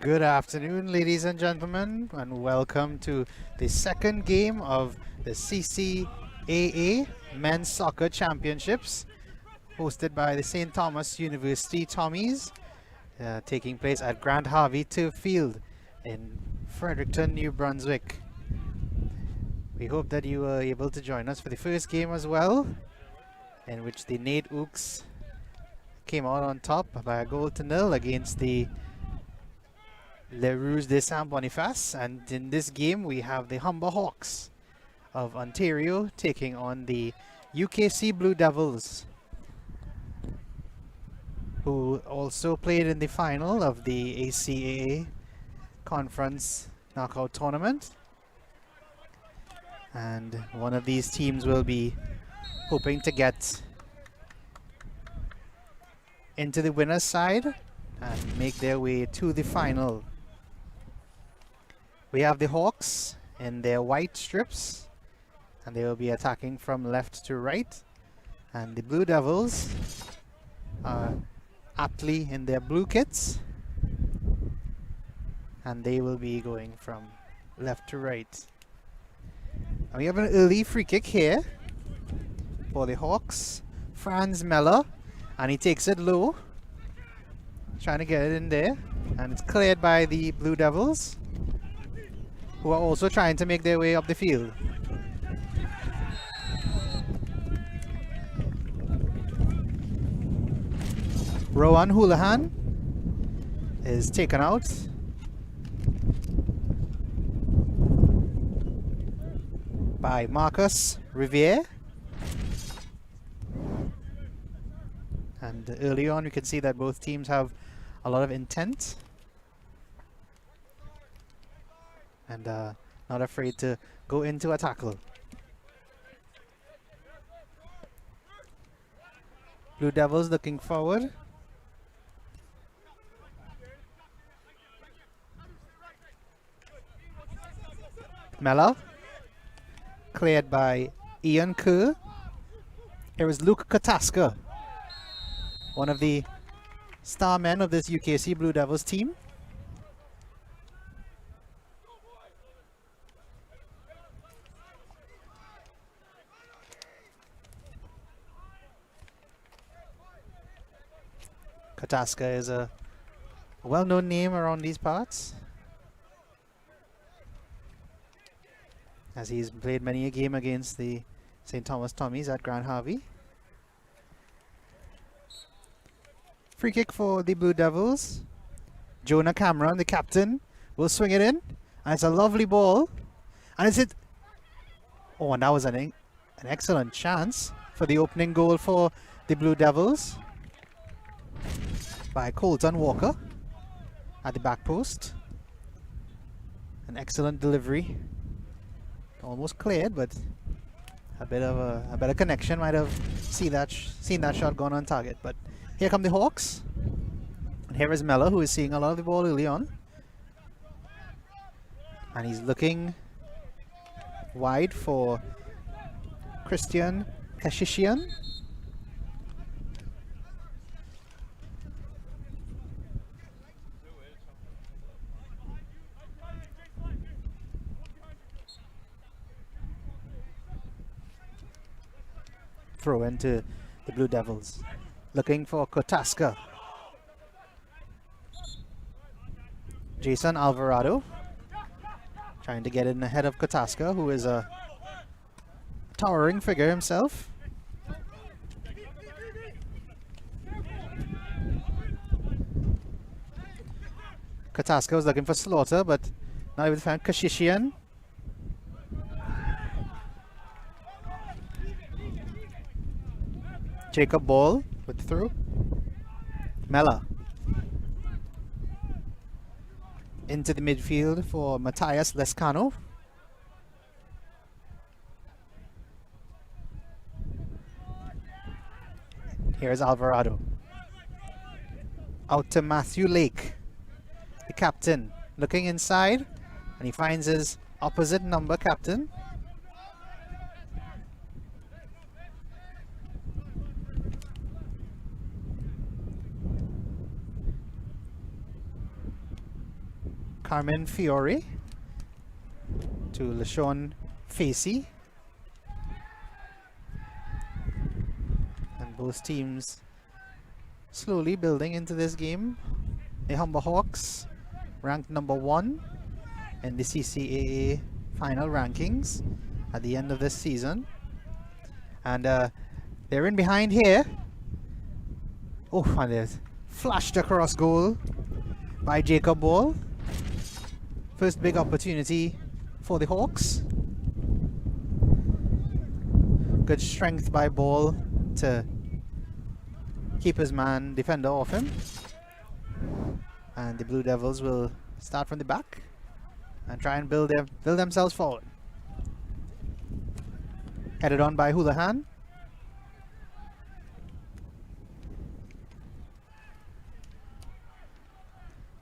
Good afternoon, ladies and gentlemen, and welcome to the second game of the CCAA Men's Soccer Championships, hosted by the St. Thomas University Tommies, taking place at Grand Harvey Turf Field in Fredericton, New Brunswick. We hope that you were able to join us for the first game as well, in which the Nate Ooks came out on top by a 0-0 against the Le Rouge de Saint-Boniface, and in this game we have the Humber Hawks of Ontario taking on the UKC Blue Devils, who also played in the final of the ACAA Conference Knockout Tournament. And one of these teams will be hoping to get into the winner's side and make their way to the final. We have the Hawks in their white strips, and they will be attacking from left to right. And the Blue Devils are aptly in their blue kits, and they will be going from left to right. And we have an early free kick here for the Hawks. Franz Meller, and he takes it low, trying to get it in there, and it's cleared by the Blue Devils, who are also trying to make their way up the field. Rowan Houlihan is taken out by Marcus Riviere. And early on you can see that both teams have a lot of intent and not afraid to go into a tackle. Blue Devils looking forward. Mella, cleared by Ian Kerr. Here is Luke Kataska, one of the star men of this UKC Blue Devils team. Kataska is a well-known name around these parts, as he's played many a game against the St. Thomas Tommies at Grand Harvey. Free kick for the Blue Devils. Jonah Cameron, the captain, will swing it in, and it's a lovely ball, and it's hit. Oh, and that was an excellent chance for the opening goal for the Blue Devils by Colton Walker at the back post. An excellent delivery, almost cleared, but a better connection might have seen that shot gone on target. But here come the Hawks, and here is Mella, who is seeing a lot of the ball early on, and he's looking wide for Christian Kashishian. Throw into the Blue Devils, looking for Kotaska. Jason Alvarado trying to get in ahead of Kotaska, who is a towering figure himself. Kotaska was looking for Slaughter, but now able to find Kashishian. Jacob Ball with the through. Mella into the midfield for Matthias Lescano. Here's Alvarado. Out to Matthew Lake, the captain, looking inside, and he finds his opposite number captain. Carmen Fiore to LaShawn Facey. And both teams slowly building into this game. The Humber Hawks ranked number 1 in the CCAA final rankings at the end of this season. And they're in behind here. Oh, and there's flashed across goal by Jacob Ball. First big opportunity for the Hawks. Good strength by Ball to keep his man defender off him. And the Blue Devils will start from the back and try and build themselves forward. Headed on by Houlihan.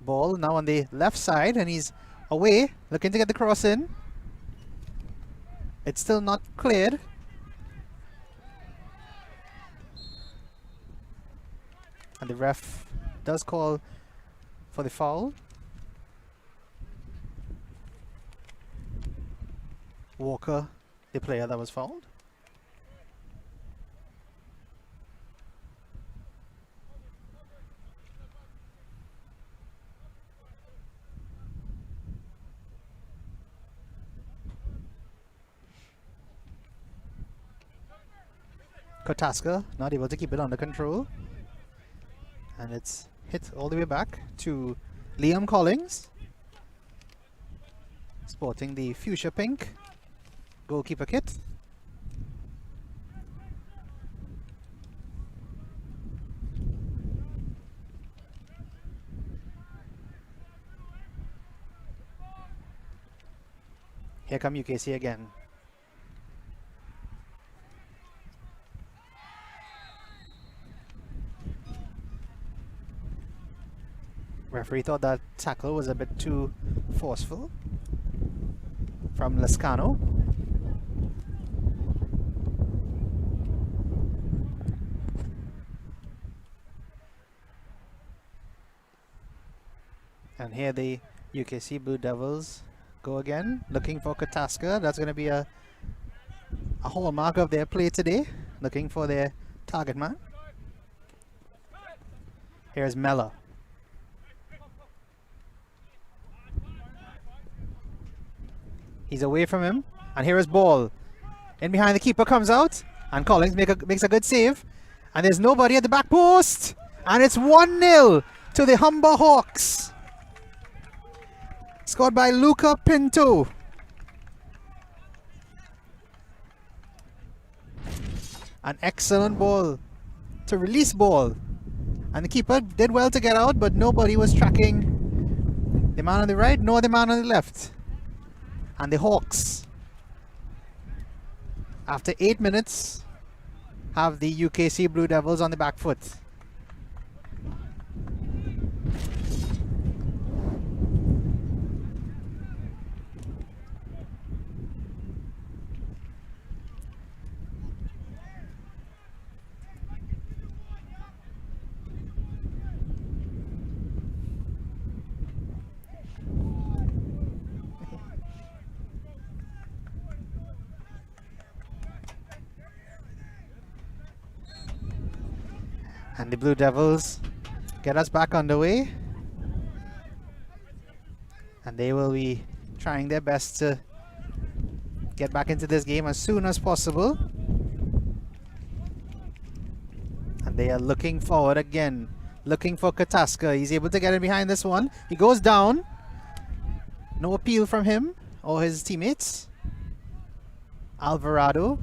Ball now on the left side, and he's away, looking to get the cross in. It's still not cleared. And the ref does call for the foul. Walker, the player that was fouled. Kotaska not able to keep it under control, and it's hit all the way back to Liam Collins, sporting the fuchsia pink goalkeeper kit. Here come UKC again. Referee thought that tackle was a bit too forceful from Lescano. And here the UKC Blue Devils go again, looking for Kotaska. That's going to be a hallmark of their play today, looking for their target man. Here's Mella. He's away from him, and here is Ball. In behind the keeper comes out, and Collins makes a good save. And there's nobody at the back post, and it's 1-0 to the Humber Hawks. Scored by Luca Pinto. An excellent ball to release Ball. And the keeper did well to get out, but nobody was tracking the man on the right nor the man on the left. And the Hawks, after 8 minutes, have the UKC Blue Devils on the back foot. And the Blue Devils get us back underway. And they will be trying their best to get back into this game as soon as possible. And they are looking forward again, looking for Kotaska. He's able to get in behind this one. He goes down. No appeal from him or his teammates. Alvarado.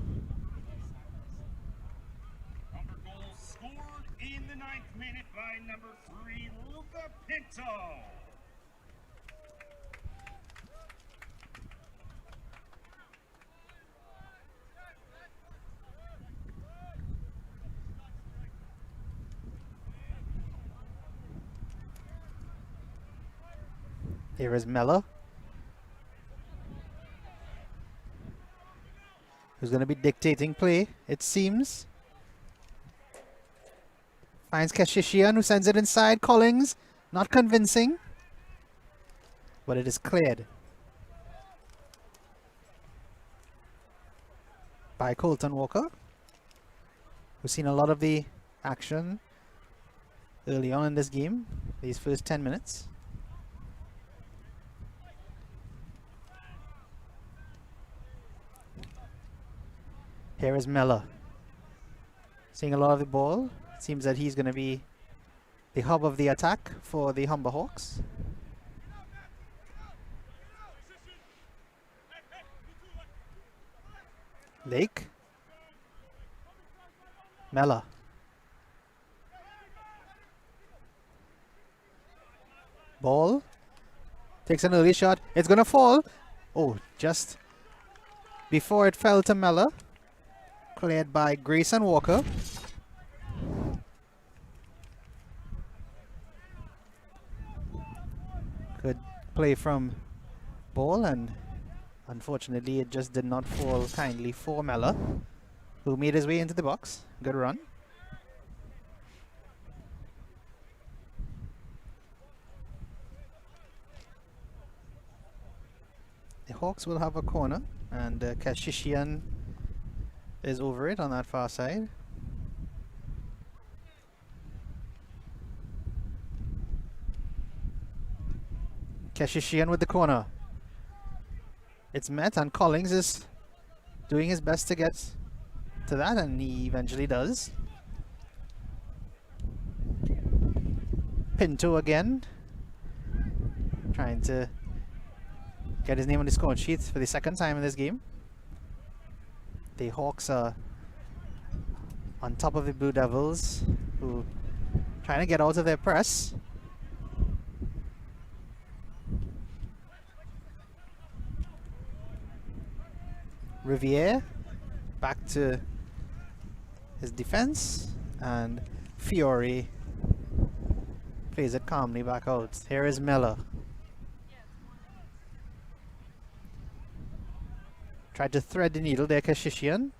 Here is Mella, who's going to be dictating play, it seems. Finds Keshishian, who sends it inside. Collins, not convincing. but it is cleared by Colton Walker, who's seen a lot of the action early on in this game, these first 10 minutes. Here is Miller. Seeing a lot of the ball. Seems that he's going to be the hub of the attack for the Humber Hawks. Lake. Miller. Ball. Takes an early shot. It's going to fall. Oh, just before it fell to Miller. Cleared by Grayson Walker. Good play from Ball, and unfortunately it just did not fall kindly for Miller, who made his way into the box. Good run. The Hawks will have a corner, and Kashishian is over it on that far side. Kashishian with the corner. It's met, and Collins is doing his best to get to that, and he eventually does. Pinto again, trying to get his name on the score sheet for the second time in this game. The Hawks are on top of the Blue Devils, who trying to get out of their press. Riviere back to his defense, and Fiore plays it calmly back out. Here is Miller. Tried to thread the needle there, Kashishian.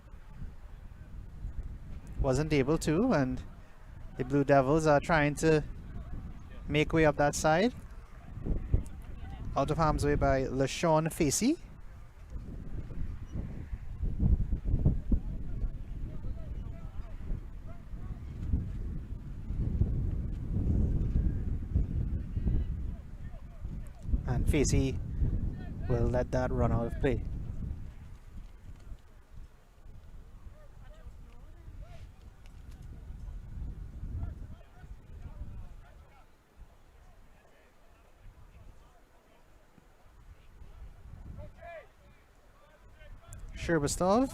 Wasn't able to, and the Blue Devils are trying to make way up that side. Out of harm's way by LaShawn Facey. And Facey will let that run out of play. Sherbastov,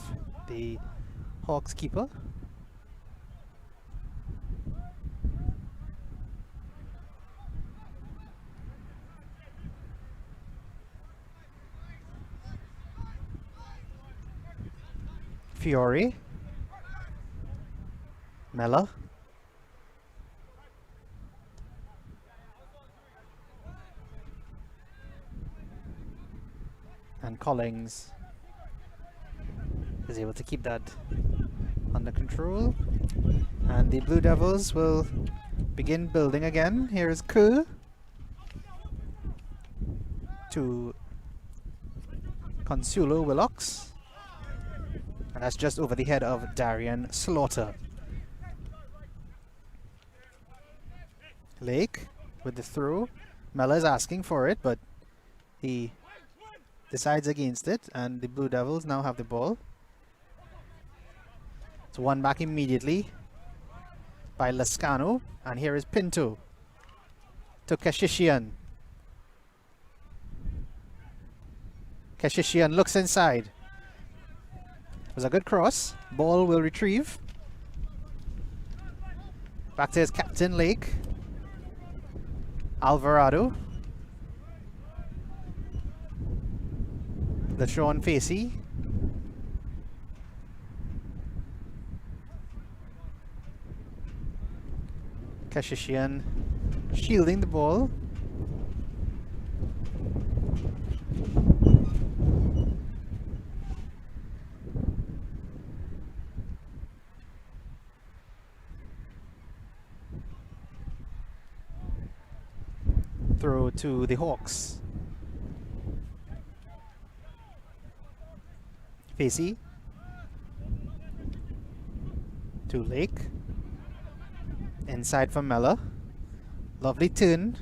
the Hawks keeper. Fiore. Mella. And Collins is able to keep that under control. And the Blue Devils will begin building again. Here is Kerr to Consuelo Willocks. And that's just over the head of Darian Slaughter. Lake with the throw. Mella is asking for it, but he decides against it, and the Blue Devils now have the ball. It's won back immediately by Lascano, and here is Pinto to Kashishian. Kashishian looks inside. It was a good cross. Ball will retrieve. Back to his captain, Lake. Alvarado. LaShawn Facey. Kashishian shielding the ball. Throw to the Hawks. Facey to Lake. Inside for Mella. Lovely turn.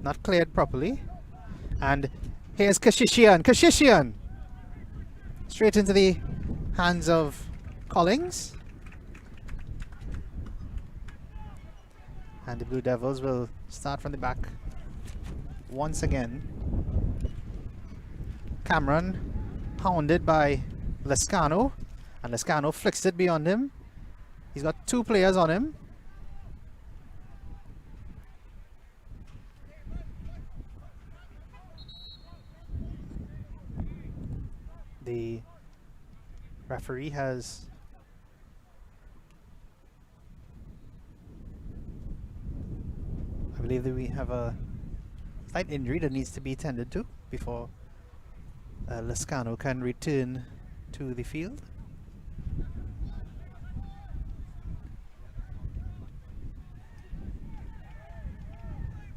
Not cleared properly. And here's Kashishian. Kashishian! Straight into the hands of Collings. And the Blue Devils will start from the back once again. Cameron hounded by Lescano. And Lescano flicks it beyond him. He's got two players on him. The referee has I believe that we have a slight injury that needs to be tended to before Lescano can return to the field.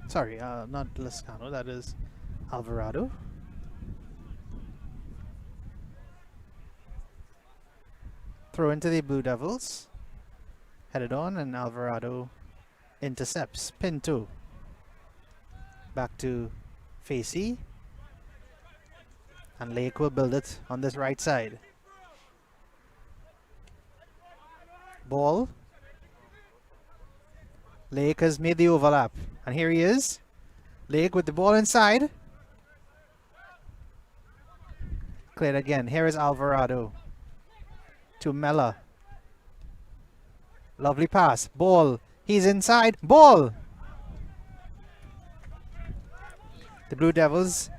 Sorry, not Lescano, that is Alvarado. Throw into the Blue Devils. Headed on, and Alvarado intercepts. Pinto. Back to Facey. And Lake will build it on this right side. Ball. Lake has made the overlap. And here he is. Lake with the ball inside. Cleared again. Here is Alvarado. To Mella. Lovely pass. Ball. He's inside. Ball! The Blue Devils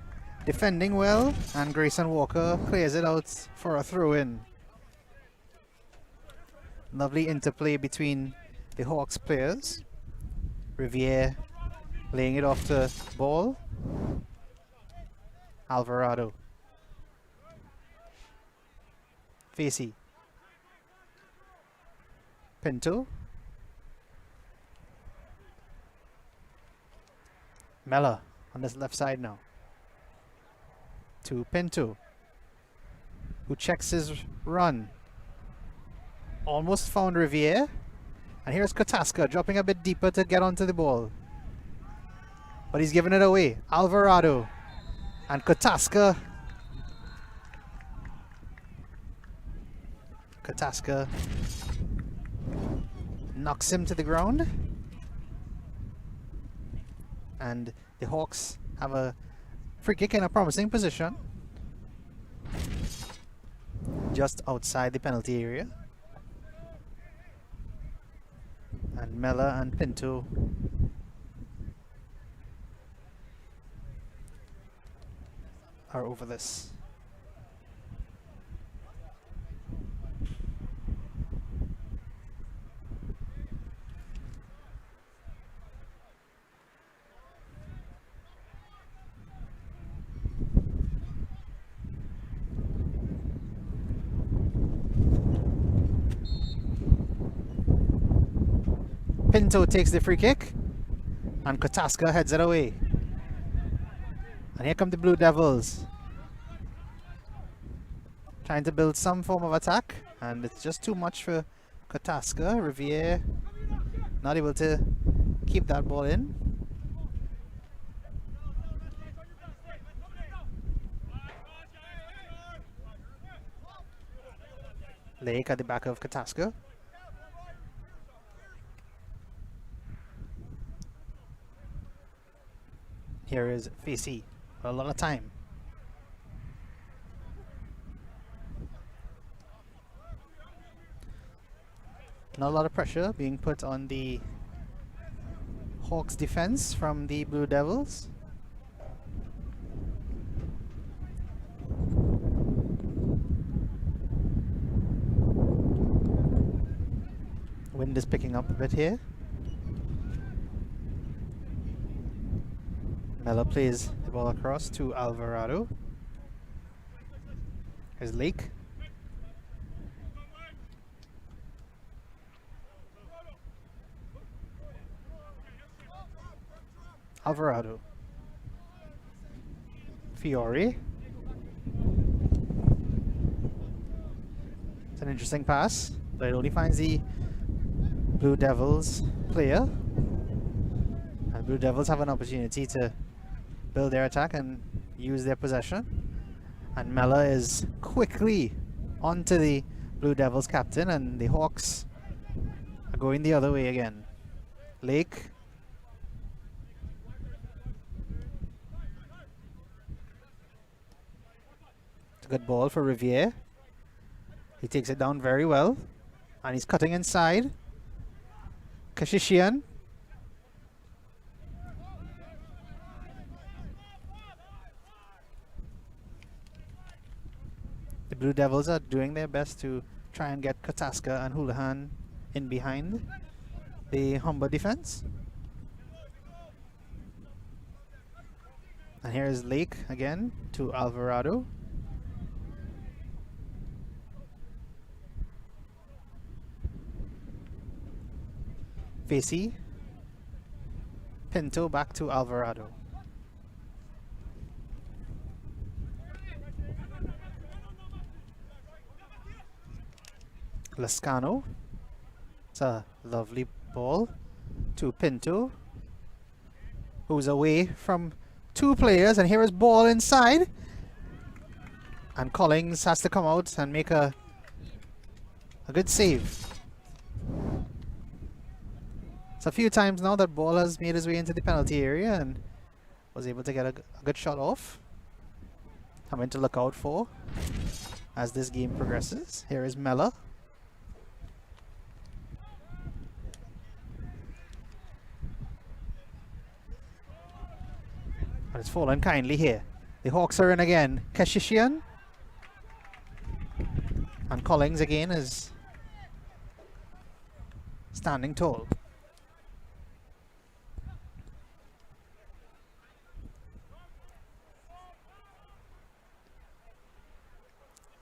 defending well, and Grayson Walker clears it out for a throw-in. Lovely interplay between the Hawks players. Riviere laying it off to Ball. Alvarado. Facey. Pinto. Mella on this left side now. To Pinto, who checks his run. Almost found Riviere. And here's Kotaska dropping a bit deeper to get onto the ball. But he's giving it away. Alvarado. And Kotaska. Kotaska knocks him to the ground. And the Hawks have a free kick in a promising position. Just outside the penalty area. And Mella and Pinto are over this. Pinto takes the free kick, and Kotaska heads it away. And here come the Blue Devils, trying to build some form of attack, and it's just too much for Kotaska. Riviere not able to keep that ball in. Lake at the back of Kotaska. Here is Facey. A lot of time. Not a lot of pressure being put on the Hawks defense from the Blue Devils. Wind is picking up a bit here. Mella plays the ball across to Alvarado. Here's Lake. Alvarado. Fiore. An interesting pass, but it only finds the Blue Devils player. And Blue Devils have an opportunity to build their attack and use their possession. And Mella is quickly onto the Blue Devils captain, and the Hawks are going the other way again. Lake. It's a good ball for Riviere. He takes it down very well, and he's cutting inside. Kashishian. The Blue Devils are doing their best to try and get Kataska and Houlihan in behind the Humber defense. And here is Lake again to Alvarado. Facey. Pinto back to Alvarado. Lascano. It's a lovely ball to Pinto, who's away from two players, and here is ball inside. And Collins has to come out and make a good save. It's a few times now that ball has made his way into the penalty area and was able to get a good shot off. Something to look out for as this game progresses. Here is Mella. But it's fallen kindly here. The Hawks are in again. Kashishian. And Collins again is standing tall.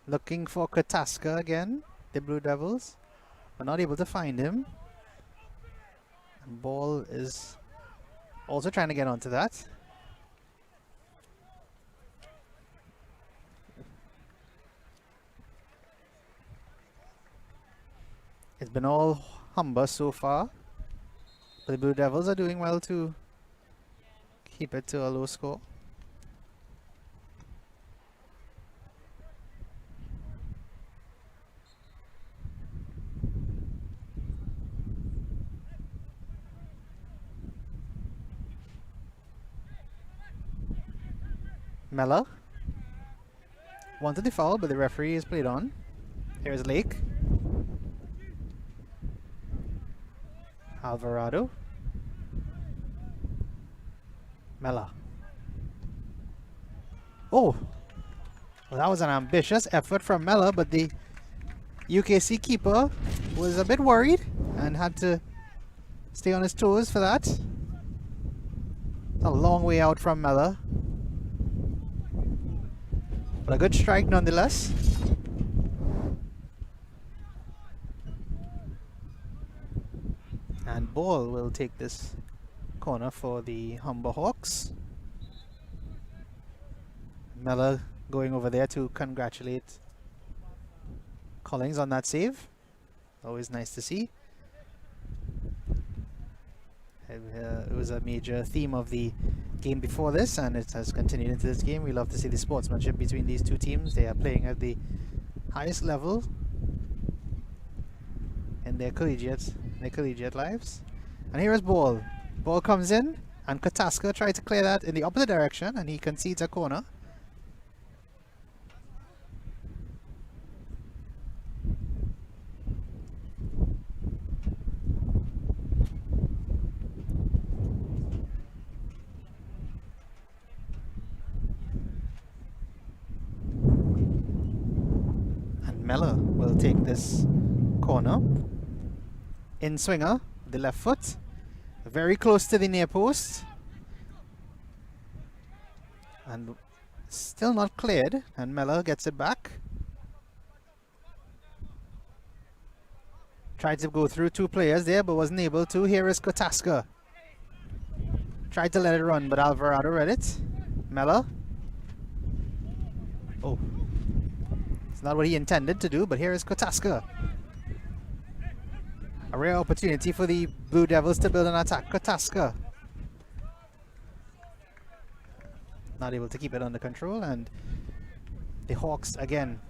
Looking for Kataska again, the Blue Devils, but not able to find him. And ball is also trying to get onto that. It's been all Humber so far, but the Blue Devils are doing well to keep it to a low score. Mella wanted the foul, but the referee is played on. Here's Lake. Alvarado. Mella. Oh! Well, that was an ambitious effort from Mella, but the UKC keeper was a bit worried and had to stay on his toes for that. It's a long way out from Mella, but a good strike nonetheless. And ball will take this corner for the Humber Hawks. Mella going over there to congratulate Collins on that save. Always nice to see. It was a major theme of the game before this, and it has continued into this game. We love to see the sportsmanship between these two teams. They are playing at the highest level in their collegiate lives. And here is ball. Ball comes in, and Kataska tries to clear that in the opposite direction, and he concedes a corner. Mella will take this corner. In swinger, the left foot, very close to the near post, and still not cleared, and Mella gets it back. Tried to go through two players there, but wasn't able to. Here is Kataska. Tried to let it run, but Alvarado read it. Mella. Oh. It's not what he intended to do, but here is Kotaska. A rare opportunity for the Blue Devils to build an attack. Kotaska. Not able to keep it under control, and the Hawks again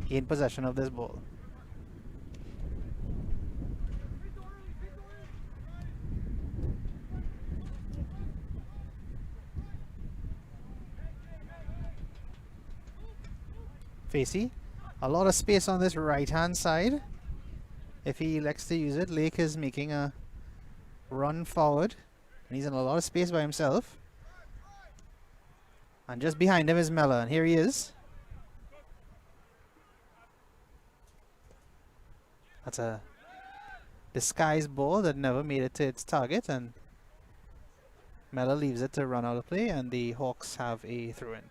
in possession of this ball. Facey, a lot of space on this right hand side. If he elects to use it, Lake is making a run forward, and he's in a lot of space by himself. And just behind him is Mella, and here he is. That's a disguised ball that never made it to its target, and Mella leaves it to run out of play, and the Hawks have a throw-in.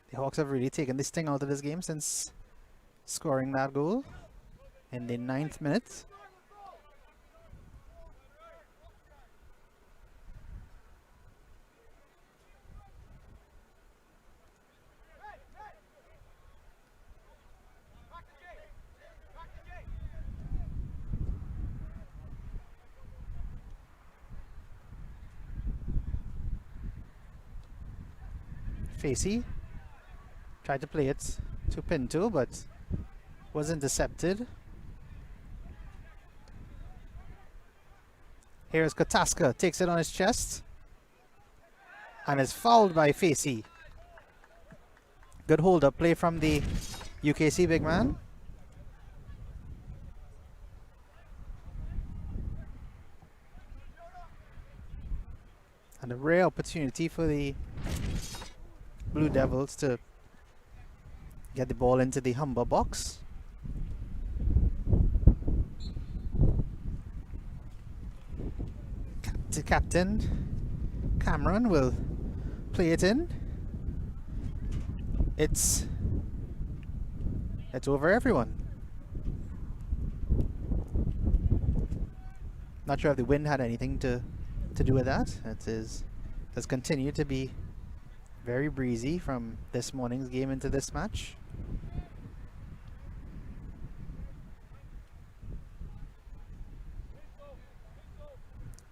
The Hawks have really taken this thing out of this game since scoring that goal in the 9th minute. Facey tried to play it to Pinto, but was intercepted. Here's Kotaska, takes it on his chest and is fouled by Facey. Good hold-up play from the UKC big man. And a rare opportunity for the Blue Devils to get the ball into the Humber box. Captain Cameron will play it in. It's over, everyone. Not sure if the wind had anything to do with that. Has continued to be very breezy from this morning's game into this match.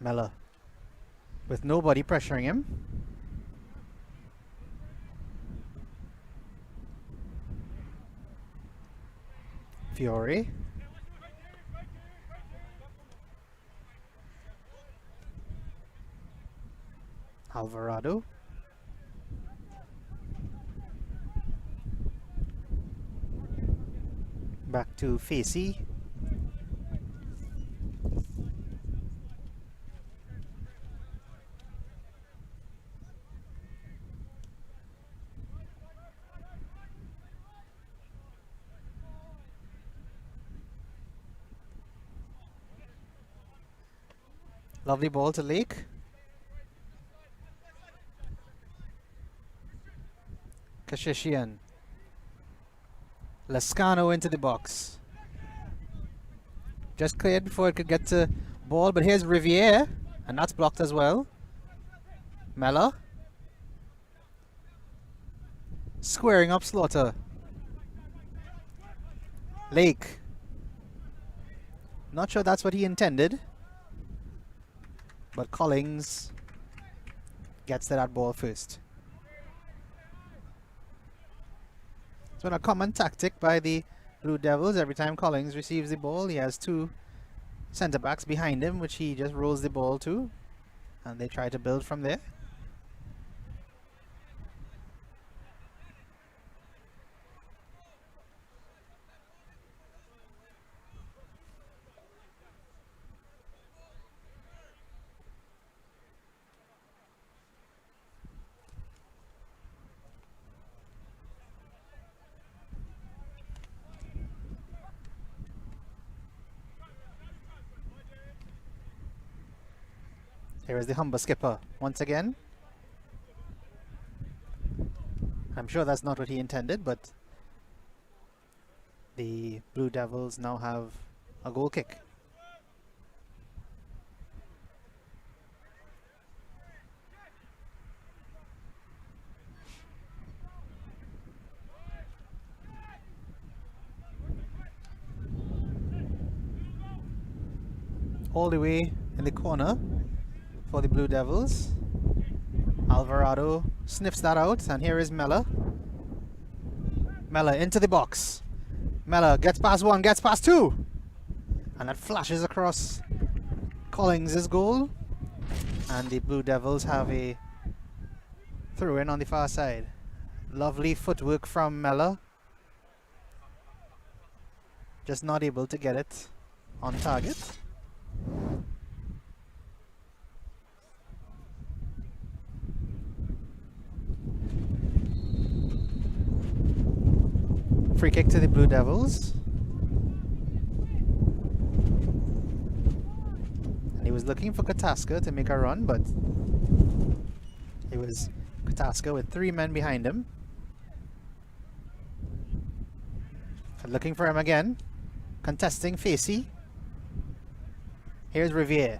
Mella with nobody pressuring him. Fiore. Alvarado. Back to Facey. Lovely ball to Lake. Kashishian. Lascano into the box. Just cleared before it could get to ball, but here's Riviere, and that's blocked as well. Mella. Squaring up Slaughter. Lake. Not sure that's what he intended, but Collins gets to that ball first. It's been a common tactic by the Blue Devils. Every time Collins receives the ball, he has two centre backs behind him, which he just rolls the ball to, and they try to build from there. Here is the Humber skipper once again. I'm sure that's not what he intended, but the Blue Devils now have a goal kick. all the way in the corner for the Blue Devils. Alvarado sniffs that out, and here is Mella. Mella into the box. Mella gets past one, gets past two, and that flashes across Collins' goal, and the Blue Devils have a throw-in on the far side. Lovely footwork from Mella, just not able to get it on target. Free kick to the Blue Devils. And he was looking for Kataska to make a run, but it was Kataska with 3 men behind him. And looking for him again. Contesting Facey. Here's Riviere.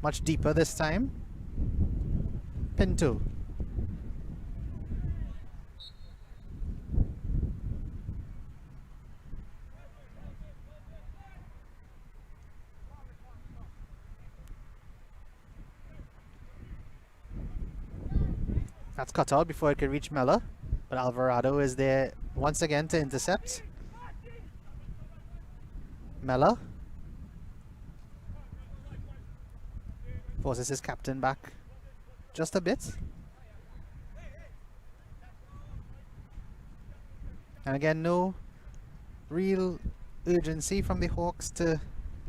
Much deeper this time. Pinto. That's cut out before it could reach Mella, but Alvarado is there once again to intercept. Mella forces his captain back just a bit. And again, no real urgency from the Hawks to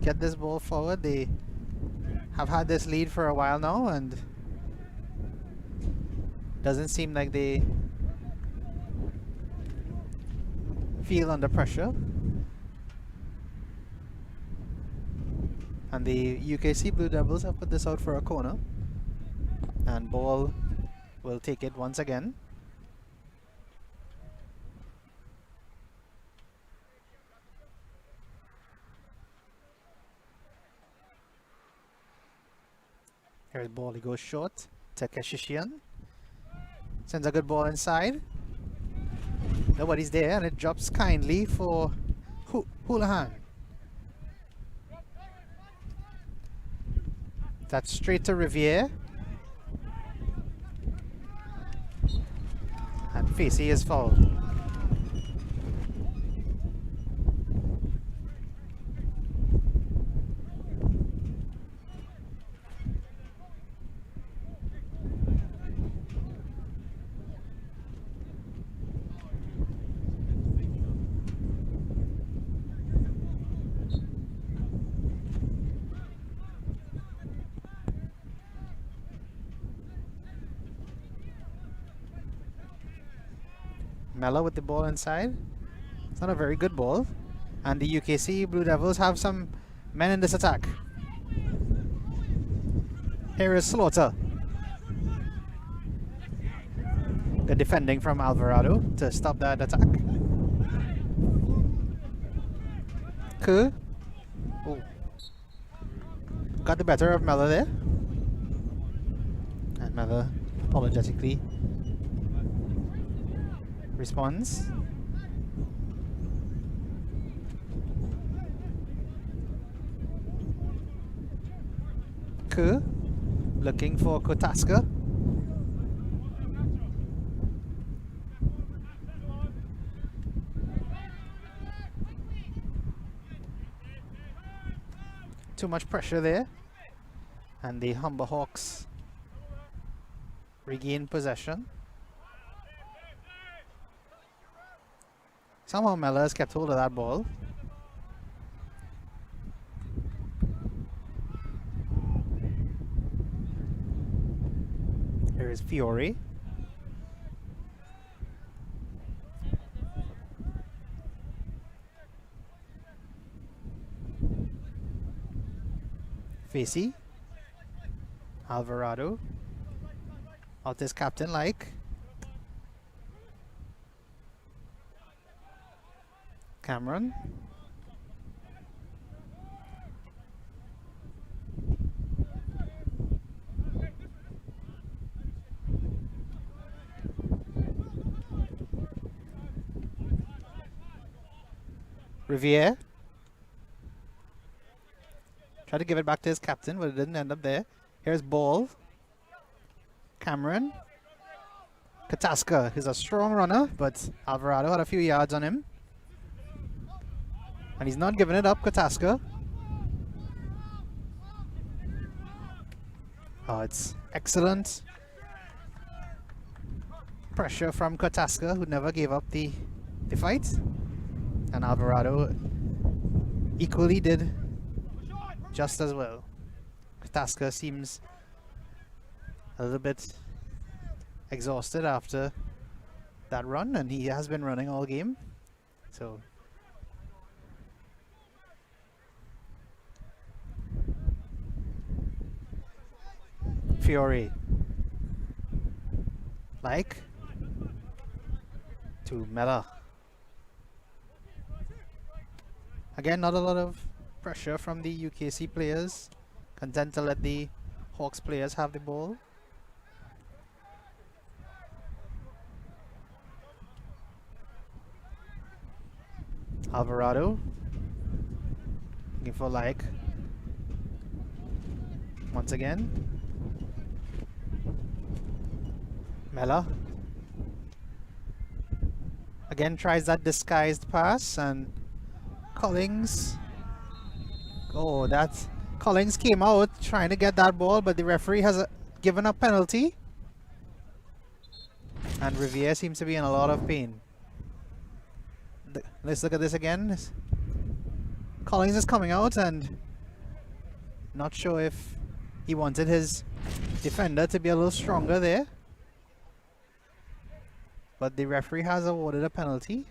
get this ball forward. They have had this lead for a while now, and doesn't seem like they feel under pressure. And the UKC Blue Devils have put this out for a corner, and ball will take it once again. Here's the ball, he goes short to Keshishian. Sends a good ball inside. Nobody's there, and it drops kindly for Houlihan. That's straight to Riviere. And Facey is fouled. Mella with the ball inside. It's not a very good ball. And the UKC Blue Devils have some men in this attack. Here is Slaughter. Good defending from Alvarado to stop that attack. Cool. Oh. Got the better of Mella there. And Mella apologetically responds. Cool. Looking for Kotaska. Too much pressure there. And the Humber Hawks regain possession. Somehow Mella has kept hold of that ball. Here is Fiore. Facey. Alvarado. Out his captain like. Cameron. Riviere. Tried to give it back to his captain, but it didn't end up there. Here's ball. Cameron. Kataska is a strong runner, but Alvarado had a few yards on him. And he's not giving it up, Kataska. Oh, it's excellent pressure from Kataska, who never gave up the fight. And Alvarado equally did just as well. Kataska seems a little bit exhausted after that run, and he has been running all game. So Fiore to Mella. Again, not a lot of pressure from the UKC players, content to let the Hawks players have the ball. Alvarado looking for once again. Mella again tries that disguised pass, and Collins. Oh, Collins came out trying to get that ball, but the referee has given a penalty. And Riviere seems to be in a lot of pain. Let's look at this again. Collins is coming out, and not sure if he wanted his defender to be a little stronger there. But the referee has awarded a penalty.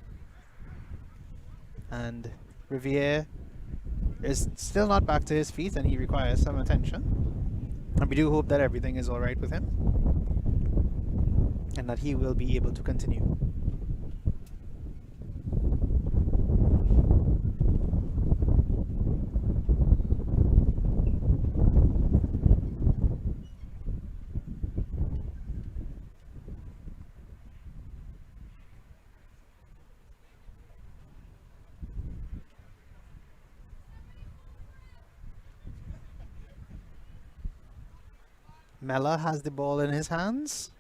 And Riviere is still not back to his feet, and he requires some attention. And we do hope that everything is alright with him, and that he will be able to continue. Mella has the ball in his hands.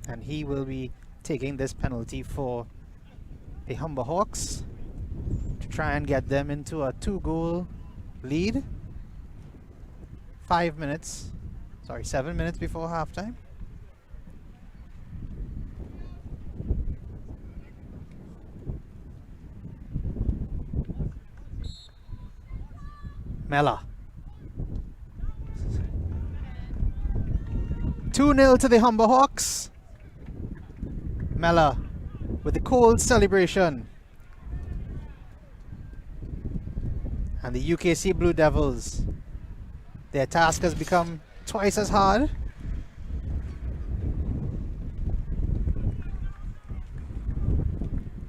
And he will be taking this penalty for the Humber Hawks to try and get them into a 2-goal lead. 7 minutes before halftime. Mella. 2-0 to the Humber Hawks. Mella with the cold celebration. And the UKC Blue Devils, their task has become twice as hard.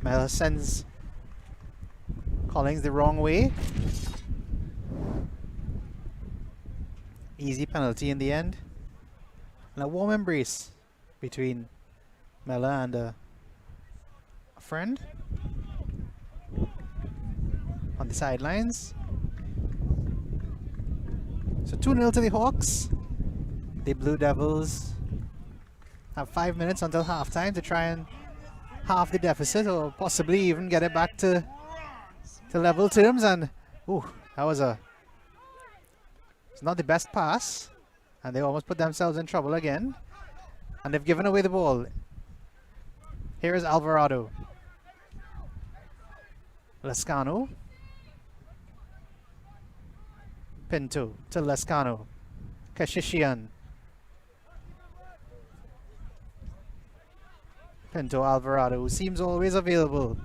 Mella sends Collins the wrong way. Easy penalty in the end. And a warm embrace between Mella and a friend on the sidelines. So 2-0 to the Hawks. The Blue Devils have 5 minutes until halftime to try and halve the deficit, or possibly even get it back to level terms. And that was it's not the best pass, and they almost put themselves in trouble again, and they've given away the ball. Here is Alvarado. Lescano. Pinto to Lescano. Kashishian. Pinto Alvarado, who seems always available.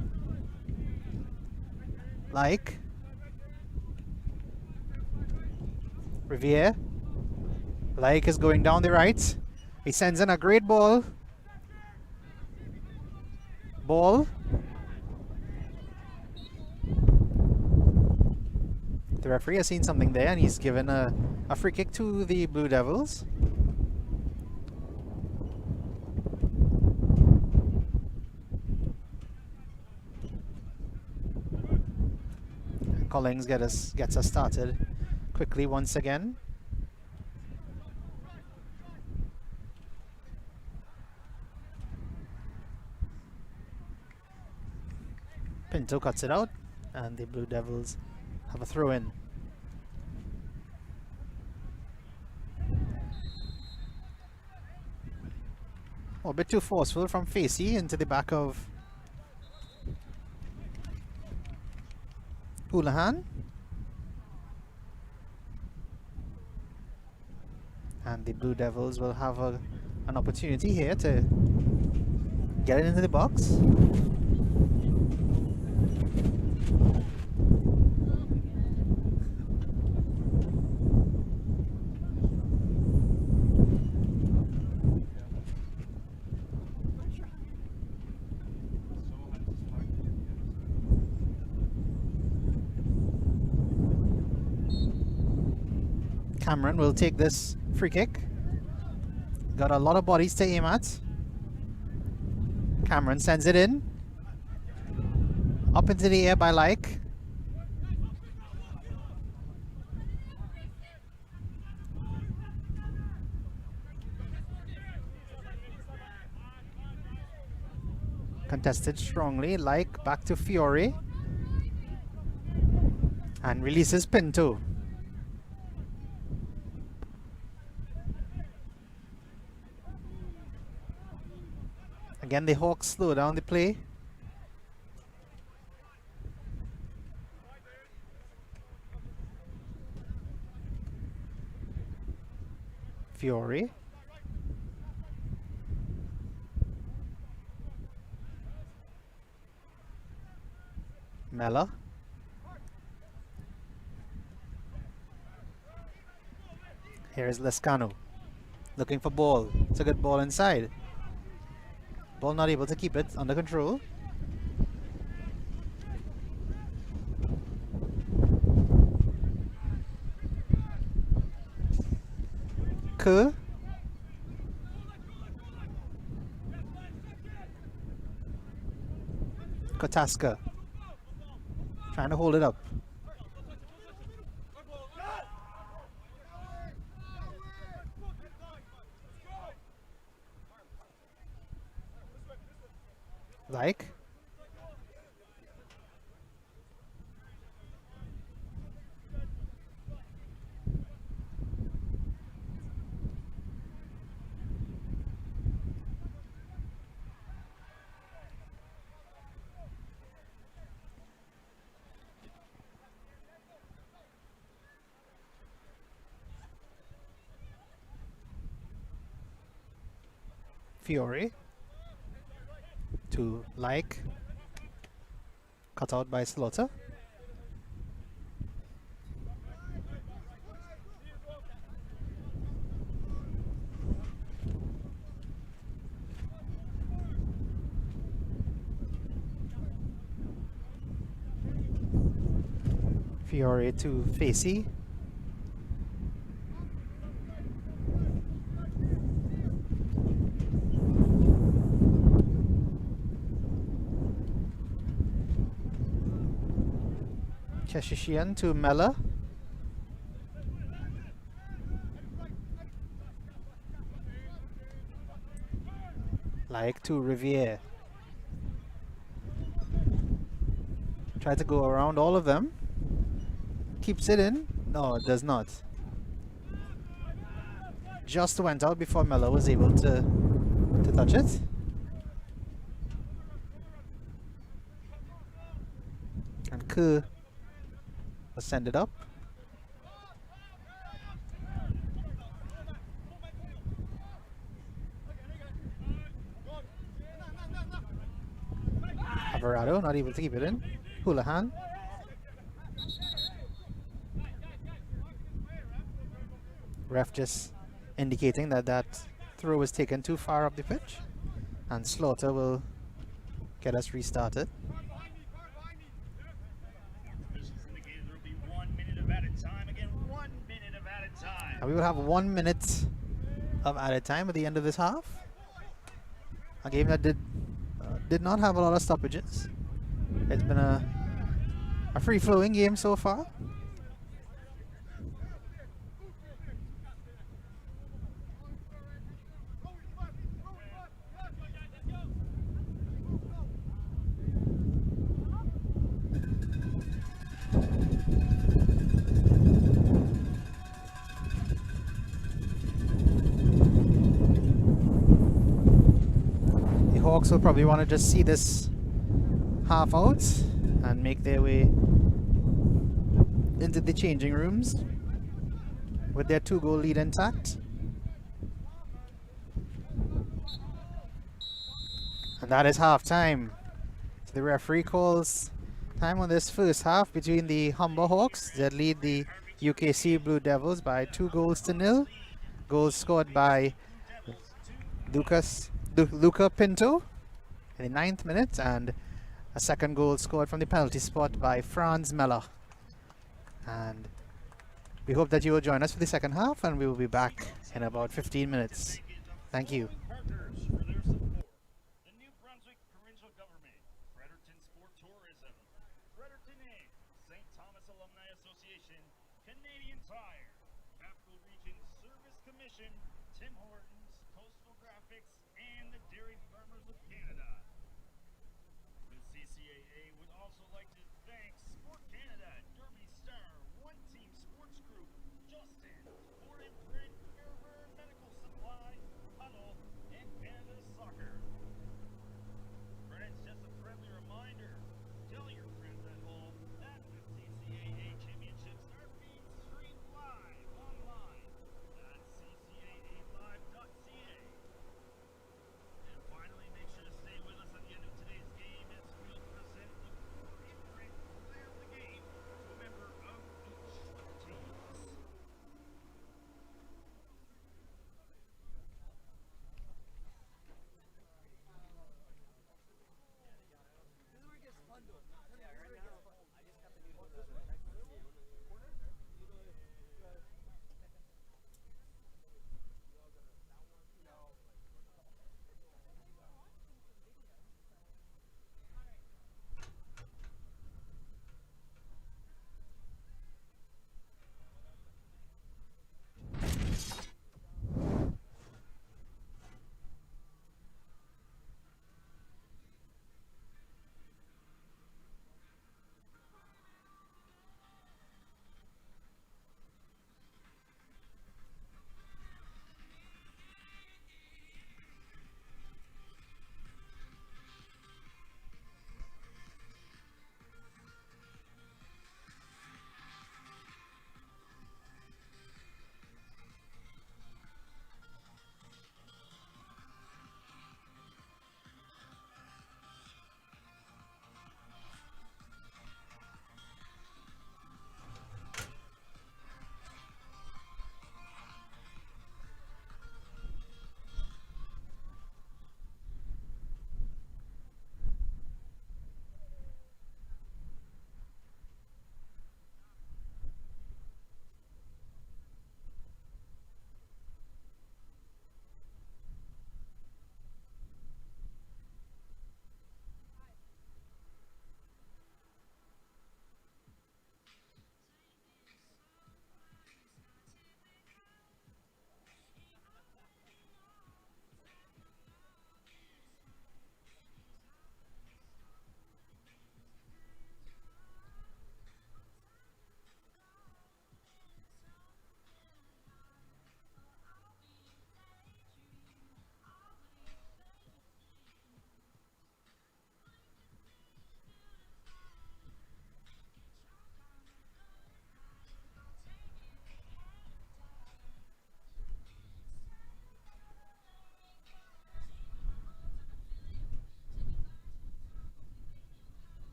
Riviere. Is going down the right. He sends in a great ball. The referee has seen something there, and he's given a free kick to the Blue Devils. Collins gets us started quickly once again. Pinto cuts it out, and the Blue Devils have a throw in. Oh, a bit too forceful from Facey into the back of Houlihan. And the Blue Devils will have an opportunity here to get it into the box. Cameron will take this free kick. Got a lot of bodies to aim at. Cameron sends it in. Up into the air by Like. Contested strongly. Like back to Fiore. And releases Pinto. Again, the Hawks slow down the play. Fiore. Mella. Here is Lescano. Looking for ball. It's a good ball inside. Ball not able to keep it under control. Kerr. Kotaska. Trying to hold it up. Like. Fiore. To Like. Cut out by Slaughter. Fiore to Facey. Cheshishian to Mella. Like to Riviere. Try to go around all of them. Keeps it in. No, it does not. Just went out before Mella was able to touch it. And Kerr will send it up. Alvarado not able to keep it in. Houlihan. Ref just indicating that that throw was taken too far up the pitch. And Slaughter will get us restarted. And we will have 1 minute of added time at the end of this half. A game that did not have a lot of stoppages. It's been a a free-flowing game so far. The Hawks will probably want to just see this half out and make their way into the changing rooms with their 2-goal lead intact. And that is half time. So the referee calls time on this first half between the Humber Hawks that lead the UKC Blue Devils by 2-0. Goals scored by Luca Pinto in the 9th minute, and a second goal scored from the penalty spot by Franz Meller. And we hope that you will join us for the second half, and we will be back in about 15 minutes. Thank you. CCAA would also like to thank Sport Canada, Derby Star, One Team Sports Group, Justin, Ford and Print, Gerber Medical Supply, Huddle, and Canada Soccer. Friends, just a friendly reminder, tell your friends at home that the CCAA Championships are being streamed live online at ccaalive.ca. And finally, make sure to stay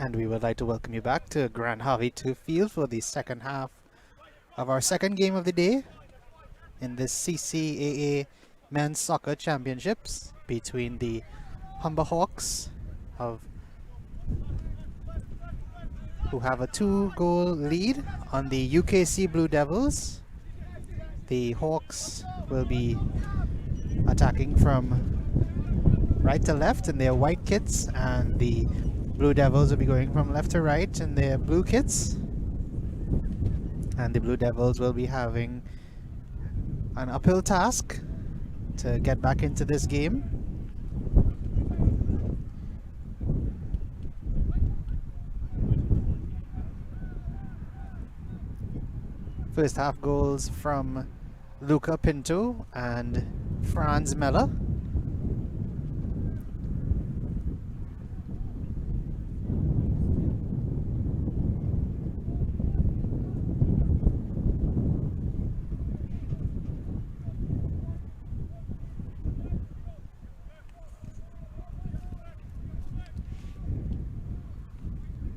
And we would like to welcome you back to Grand Harvey 2 Field for the second half of our second game of the day in this CCAA Men's Soccer Championships between the Humber Hawks who have a 2-goal lead on the UKC Blue Devils. The Hawks will be attacking from right to left in their white kits, and the Blue Devils will be going from left to right in their blue kits. And the Blue Devils will be having an uphill task to get back into this game. First half goals from Luca Pinto and Franz Meller.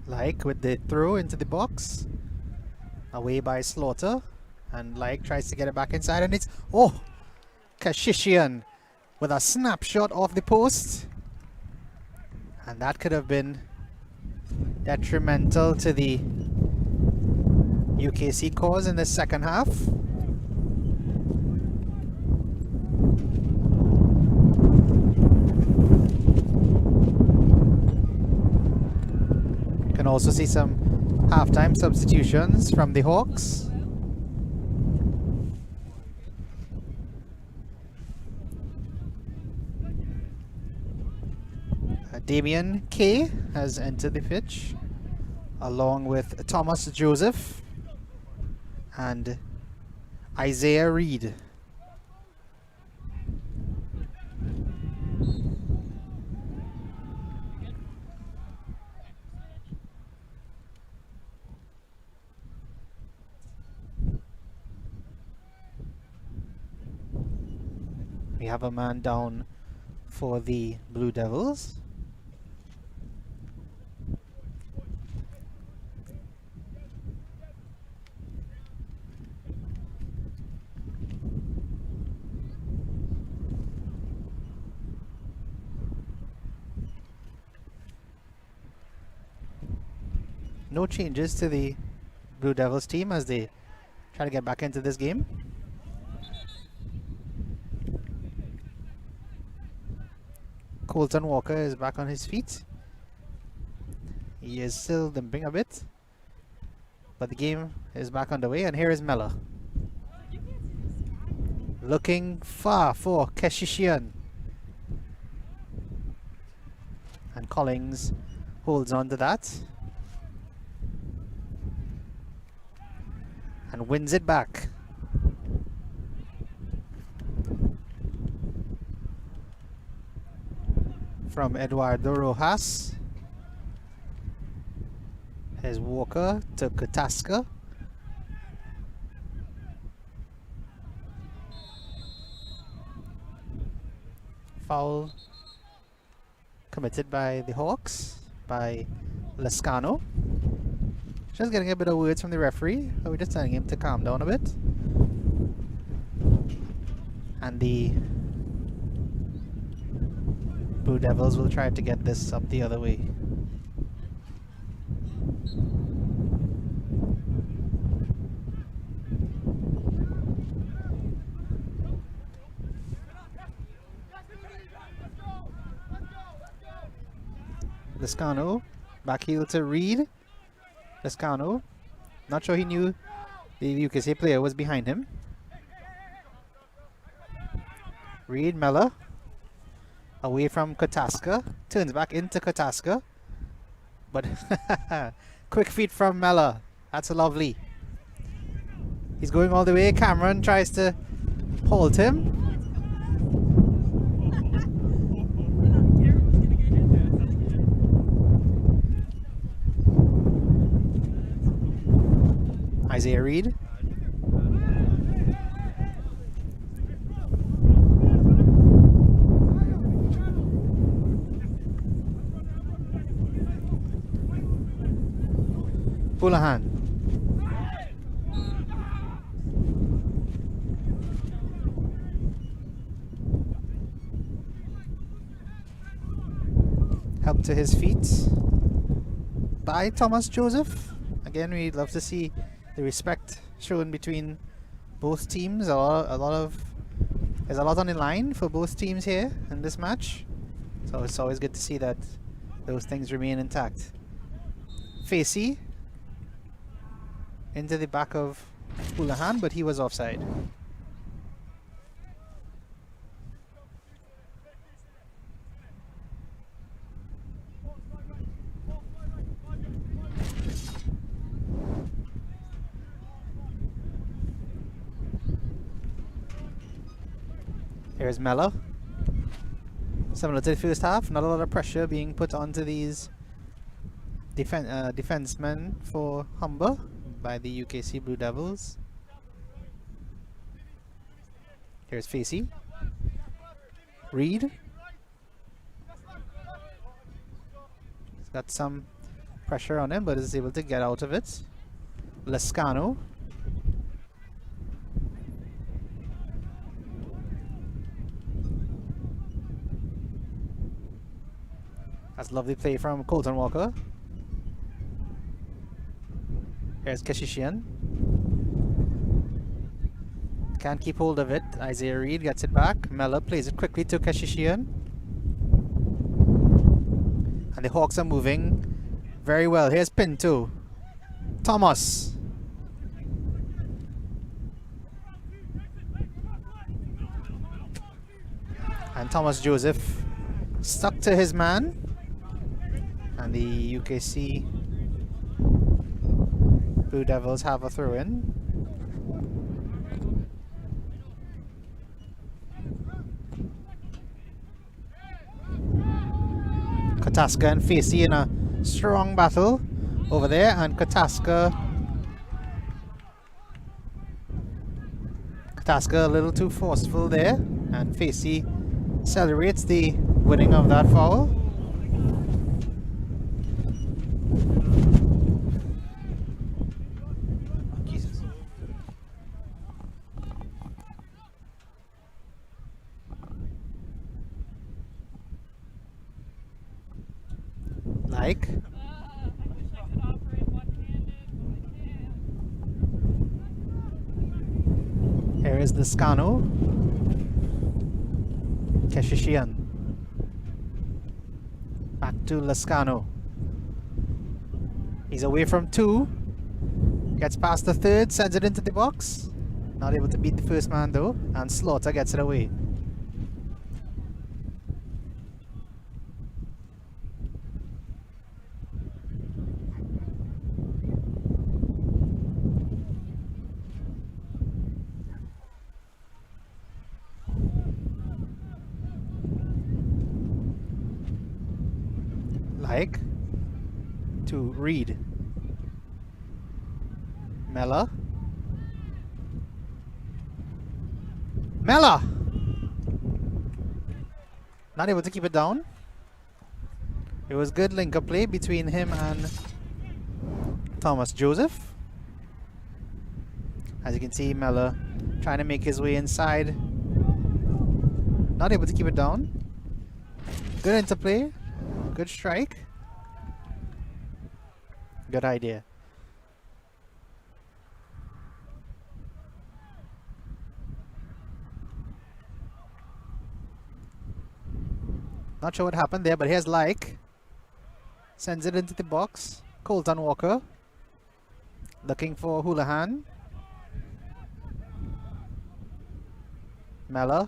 Like with the throw into the box, away by Slaughter, and Like tries to get it back inside, and it's Kashishian with a snapshot off the post, and that could have been detrimental to the UKC cause in the second half. Can also see some halftime substitutions from the Hawks. Damien K has entered the pitch along with Thomas Joseph and Isaiah Reed. We have a man down for the Blue Devils. No changes to the Blue Devils team as they try to get back into this game. Colton Walker is back on his feet. He is still limping a bit, but the game is back underway, and here is Mella. Looking far for Keshishian. And Collins holds on to that and wins it back. From Eduardo Rojas. Here's Walker to Kataska. Foul committed by the Hawks, by Lescano. Just getting a bit of words from the referee. We're just telling him to calm down a bit. And the Blue Devils will try to get this up the other way. Lescano, back heel to Reed. Lescano, not sure he knew the UKC player was behind him. Reed, Mella, away from Kataska, turns back into Kataska, but quick feet from Mella. That's lovely. He's going all the way. Cameron tries to hold him. Isaiah Reed. Houlihan. Help to his feet by Thomas Joseph. Again, we'd love to see the respect shown between both teams. There's a lot on the line for both teams here in this match, so it's always good to see that those things remain intact. Facey into the back of Houlihan, but he was offside. Here's Mella. Similar to the first half, not a lot of pressure being put onto these defensemen for Humber by the UKC Blue Devils. Here's Facey. Reed. He's got some pressure on him, but is able to get out of it. Lascano. That's lovely play from Colton Walker. Here's Keshishian. Can't keep hold of it. Isaiah Reed gets it back. Mella plays it quickly to Keshishian. And the Hawks are moving very well. Here's Pinto. Thomas. And Thomas Joseph stuck to his man. And the UKC Blue Devils have a throw-in. Kataska and Facey in a strong battle over there, and Kataska a little too forceful there, and Facey celebrates the winning of that foul. Like. Here is the Scano. Keshishian. Back to Lascano. He's away from two. Gets past the third, sends it into the box. Not able to beat the first man though, and Slaughter gets it away. Like to Reed. Mella. Not able to keep it down. It was good link-up play between him and Thomas Joseph. As you can see, Mella trying to make his way inside. Not able to keep it down. Good interplay. Good strike. Good idea. Not sure what happened there, but here's Like. Sends it into the box. Colton Walker. Looking for Houlihan. Mella.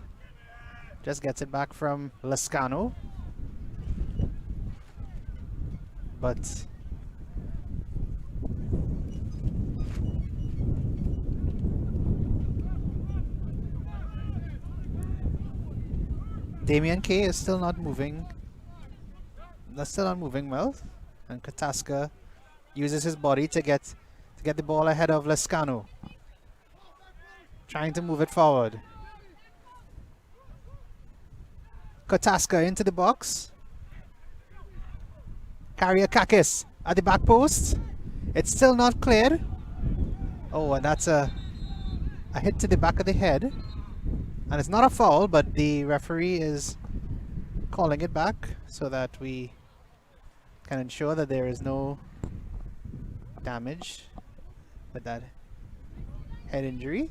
Just gets it back from Lascano. But Damian K is still not moving. That's still not moving well. And Kataska uses his body to get the ball ahead of Lascano. Trying to move it forward. Kataska into the box. Kyriakakis at the back post. It's still not cleared. Oh, and that's a hit to the back of the head. And it's not a foul, but the referee is calling it back so that we can ensure that there is no damage with that head injury.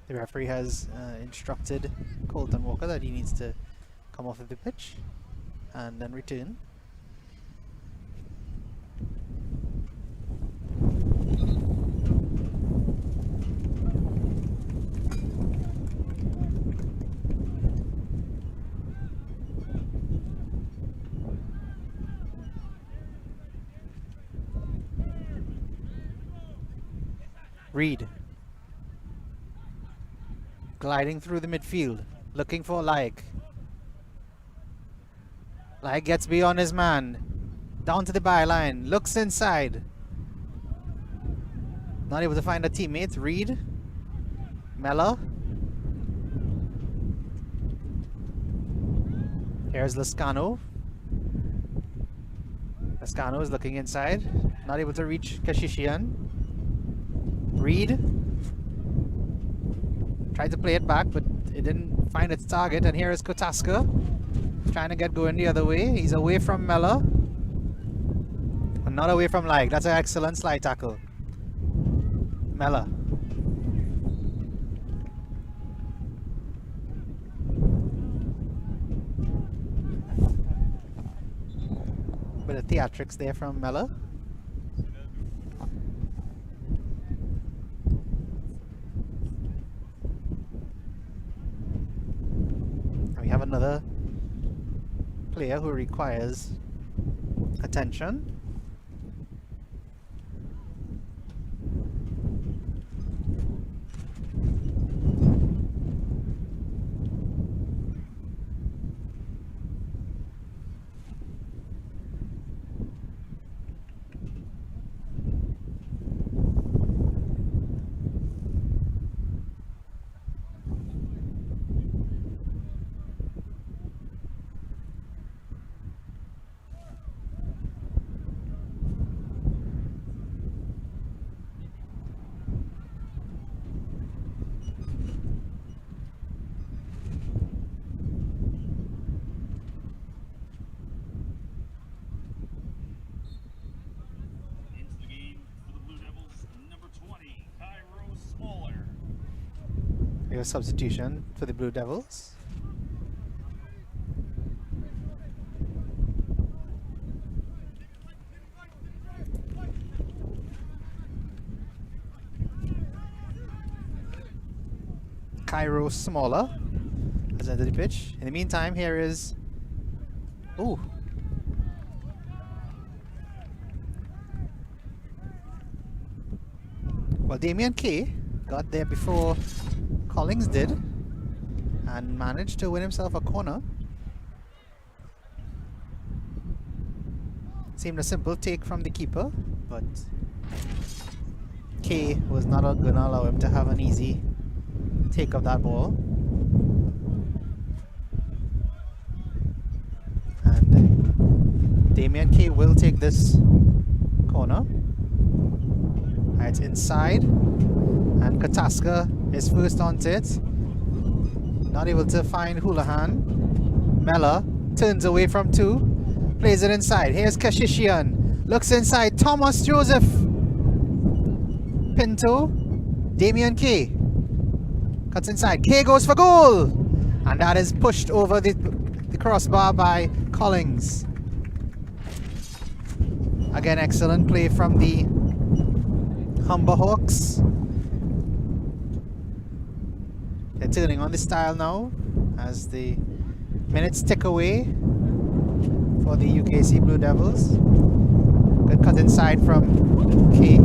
The referee has instructed Colton Walker that he needs to come off of the pitch and then return. Reed. Gliding through the midfield, looking for Laik. Laik gets beyond his man. Down to the byline, looks inside. Not able to find a teammate. Reed. Mella. Here's Lascano. Lascano is looking inside. Not able to reach Kashishian. Reed. Tried to play it back, but it didn't find its target. And here is Kotaska trying to get going the other way. He's away from Mella. And not away from Laik. That's an excellent slide tackle. Mella. Bit of theatrics there from Mella. We have another player who requires attention. A substitution for the Blue Devils. Cairo Smaller has entered the pitch. In the meantime, here is... Ooh. Well, Damien Kay got there before Collins did and managed to win himself a corner. Seemed a simple take from the keeper, but Kay was not going to allow him to have an easy take of that ball. And Damien Kay will take this corner. It's inside, and Kataska is first onto it. Not able to find Houlihan. Mella turns away from two, plays it inside. Here's Kashishian, looks inside. Thomas Joseph Pinto. Damien Kay cuts inside. Kay goes for goal, and that is pushed over the crossbar by Collins. Again, excellent play from the Humber Hawks. They're turning on the style now as the minutes tick away for the UKC Blue Devils. Good cut inside from Kay.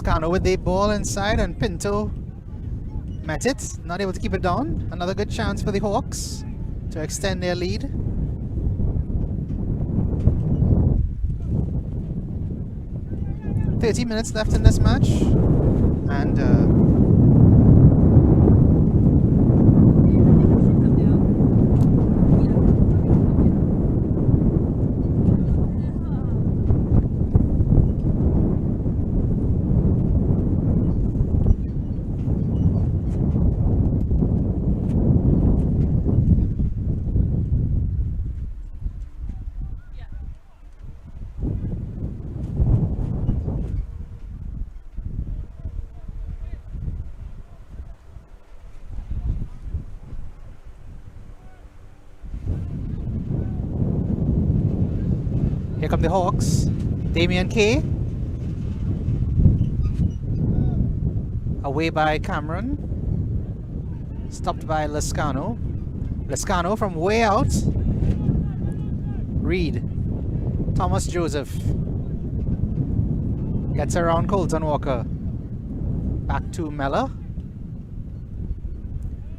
Lascano with the ball inside, and Pinto met it, not able to keep it down. Another good chance for the Hawks to extend their lead. .30 minutes left in this match, and here come the Hawks. Damian K. Away by Cameron. Stopped by Lascano. Lascano from way out. Reed. Thomas Joseph. Gets around Colton Walker. Back to Mella,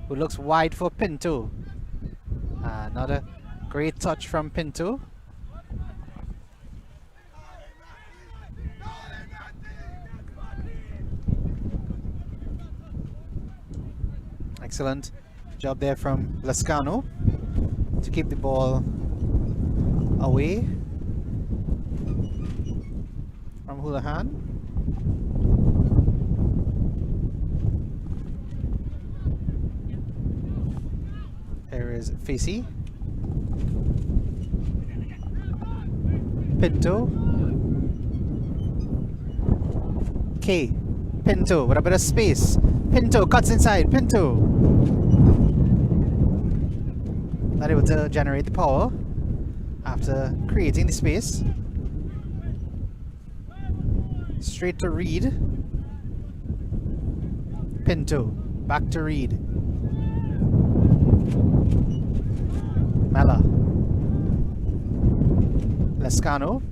who looks wide for Pinto. Another great touch from Pinto. Excellent job there from Lascano to keep the ball away from Houlihan. Here is Facey. Pinto. K. Pinto with a bit of space. Pinto cuts inside. Pinto. Not able to generate the power after creating the space. Straight to Reed. Pinto. Back to Reed. Mella. Lascano.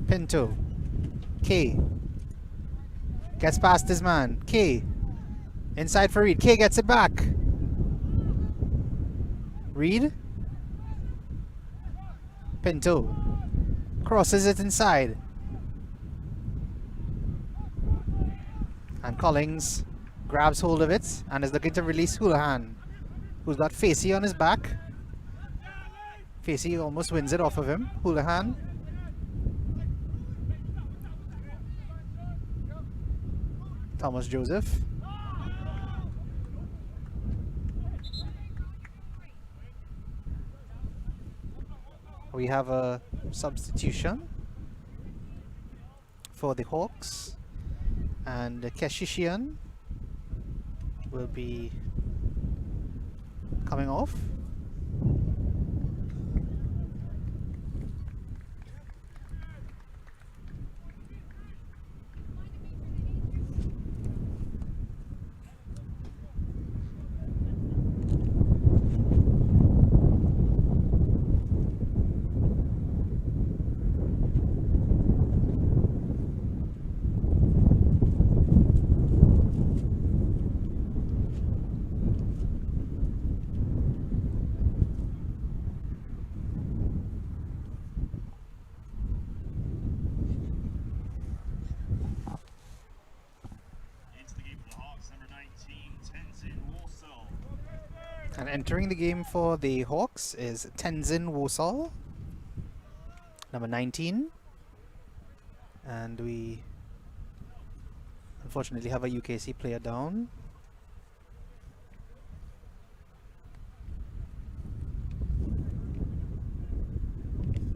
Pinto. K. Gets past his man. K. Inside for Reed. K gets it back. Reed. Pinto. Crosses it inside. And Collins grabs hold of it and is looking to release Houlihan, who's got Facey on his back. Facey almost wins it off of him. Houlihan. Thomas Joseph. We have a substitution for the Hawks, and Keshishian will be coming off. And entering the game for the Hawks is Tenzin Wosal, number 19. And we unfortunately have a UKC player down.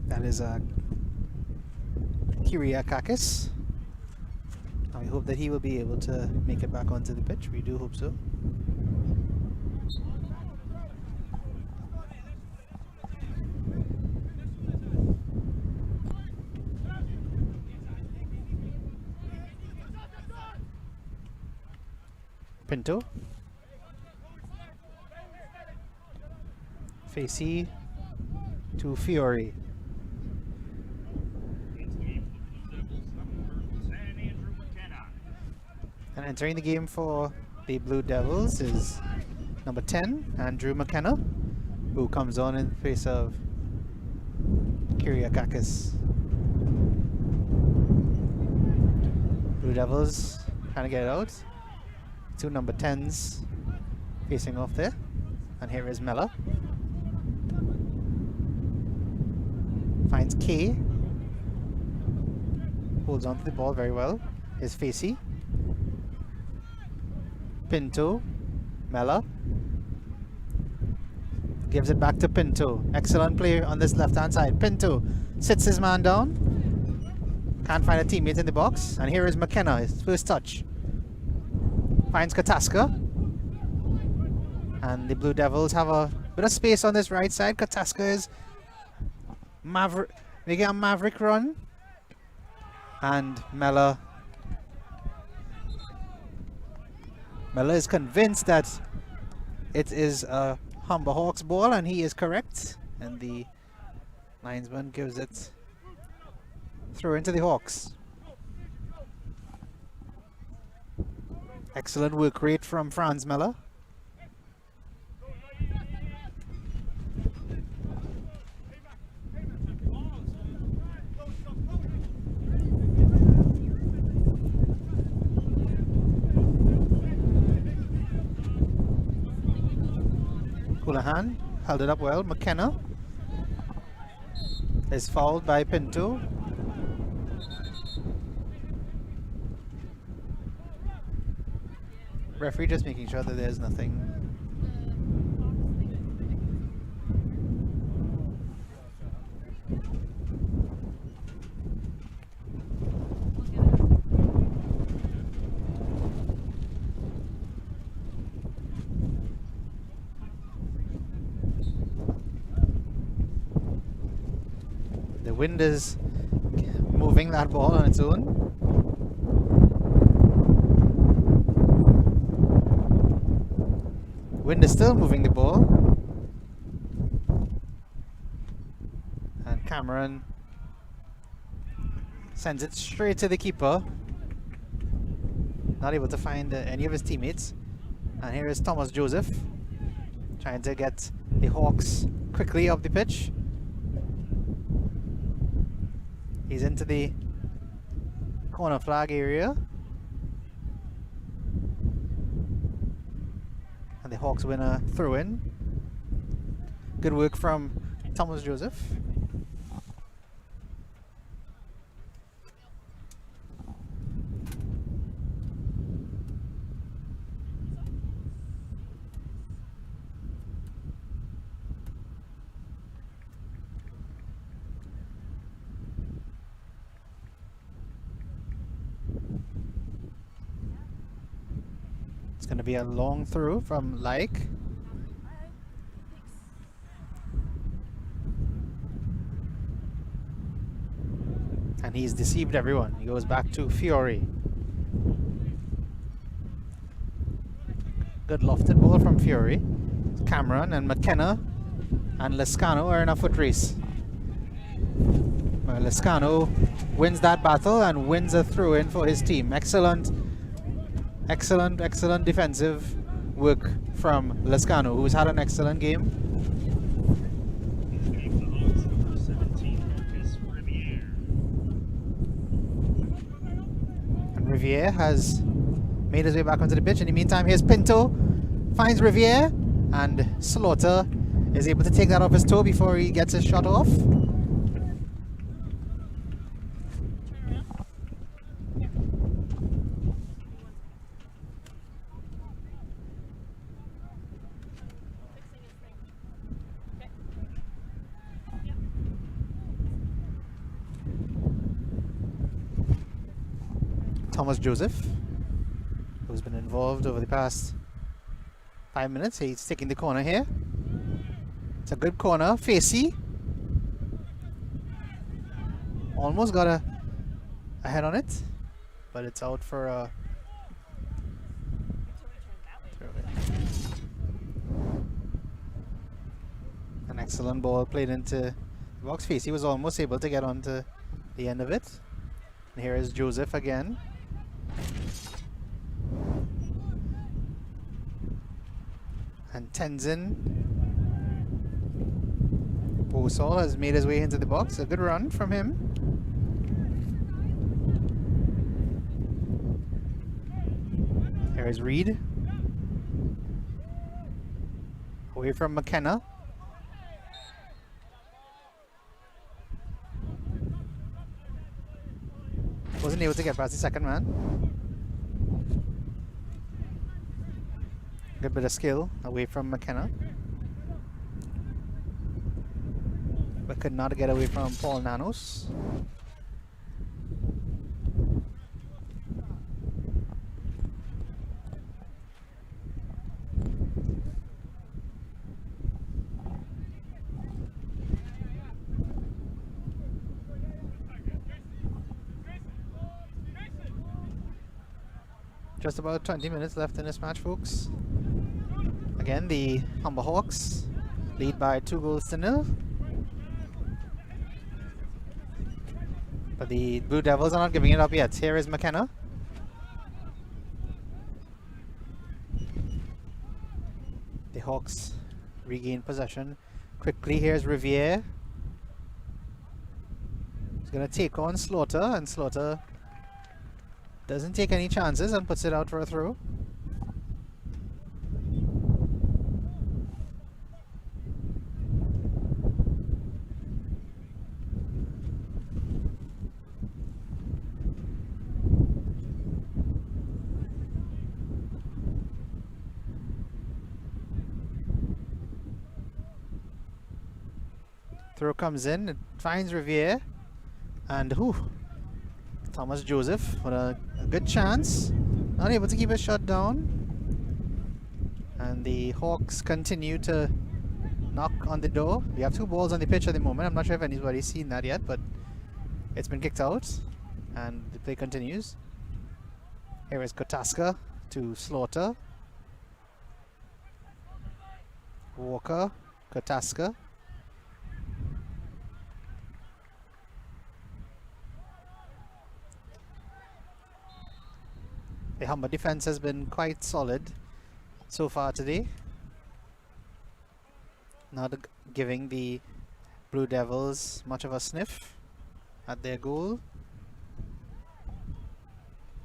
That is Kyriakakis. And we hope that he will be able to make it back onto the pitch. We do hope so. Pinto. Facey. to Fiore. Into the game for the Blue Devils, number 10, Andrew McKenna. And entering the game for the Blue Devils is number 10, Andrew McKenna, who comes on in place of Kyriakakis. Blue Devils trying to get it out. Two number 10s facing off there. And here is Mella. Finds K. Holds on to the ball very well. Is Facey. Pinto. Mella. Gives it back to Pinto. Excellent play on this left-hand side. Pinto sits his man down. Can't find a teammate in the box. And here is McKenna, his first touch. Finds Kataska. And the Blue Devils have a bit of space on this right side. Kataska is making a maverick run. And Mella is convinced that it is a Humber Hawks ball, and he is correct. And the linesman gives it through into the Hawks. Excellent work rate from Franz Mella. Houlihan held it up well. McKenna is fouled by Pinto. Referee just making sure that there's nothing. The wind is moving that ball on its own. Wind is still moving the ball. And Cameron sends it straight to the keeper. Not able to find any of his teammates. And here is Thomas Joseph trying to get the Hawks quickly up the pitch. He's into the corner flag area. And the Hawks win a throw-in. Good work from Thomas Joseph. It's going to be a long throw from Like. And he's deceived everyone. He goes back to Fiore. Good lofted ball from Fiore. Cameron and McKenna and Lescano are in a foot race. Well, Lescano wins that battle and wins a throw-in for his team. Excellent defensive work from Lescano, who's had an excellent game. Into the game for the Hawks, number 17, Marcus Riviere. And Riviere has made his way back onto the pitch. In the meantime, here's Pinto, finds Riviere, and Slaughter is able to take that off his toe before he gets his shot off. Thomas Joseph, who's been involved over the past 5 minutes. He's taking the corner here. It's a good corner. Facey almost got a head on it, but it's out for a an excellent ball played into box face. He was almost able to get onto the end of it. And here is Joseph again. And Tenzin Bosol has made his way into the box. A good run from him. Here is Reed. Away from McKenna. Wasn't able to get past the second man. Good bit of skill away from McKenna. But could not get away from Paul Nanos. Just about 20 minutes left in this match, folks. Again, the Humber Hawks lead by 2-0. But the Blue Devils are not giving it up yet. Here is McKenna. The Hawks regain possession quickly. Here's Riviere. He's going to take on Slaughter, and Slaughter doesn't take any chances and puts it out for a throw. Throw comes in, it finds Riviere, and Thomas Joseph with a good chance, not able to keep a shot down. And the Hawks continue to knock on the door. We have 2 balls on the pitch at the moment. I'm not sure if anybody's seen that yet, but it's been kicked out and the play continues. Here is Kotaska to Slaughter. Walker, Kotaska. The Humber defense has been quite solid so far today. Not giving the Blue Devils much of a sniff at their goal.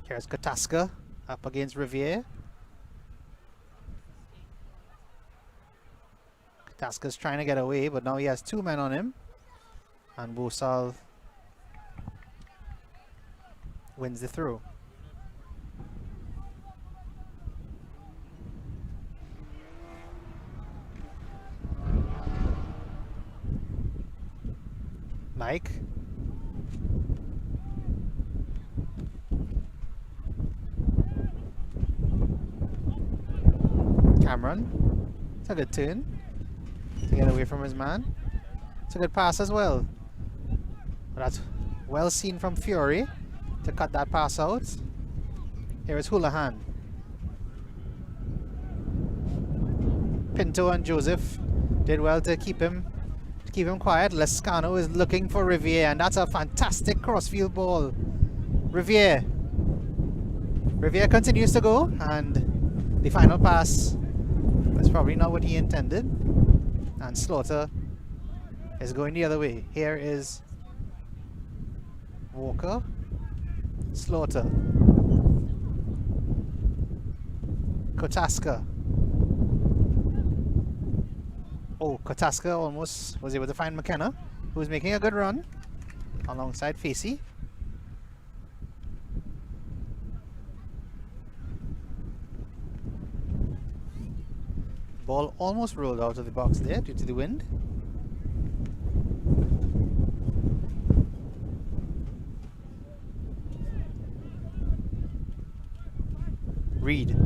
Here's Kotaska up against Riviere. Kotaska's trying to get away, but now he has 2 men on him. And Bosal wins the throw. Mike. Cameron. It's a good turn to get away from his man. It's a good pass as well. But that's well seen from Fury to cut that pass out. Here is Houlihan. Pinto and Joseph did well to keep him quiet. Lescano is looking for Riviere, and that's a fantastic crossfield ball. Riviere continues to go, and the final pass was probably not what he intended, and Slaughter is going the other way. Here is Walker, Slaughter, Kotaska. Oh, Kotaska almost was able to find McKenna, who's making a good run alongside Facey. Ball almost rolled out of the box there due to the wind. Reed.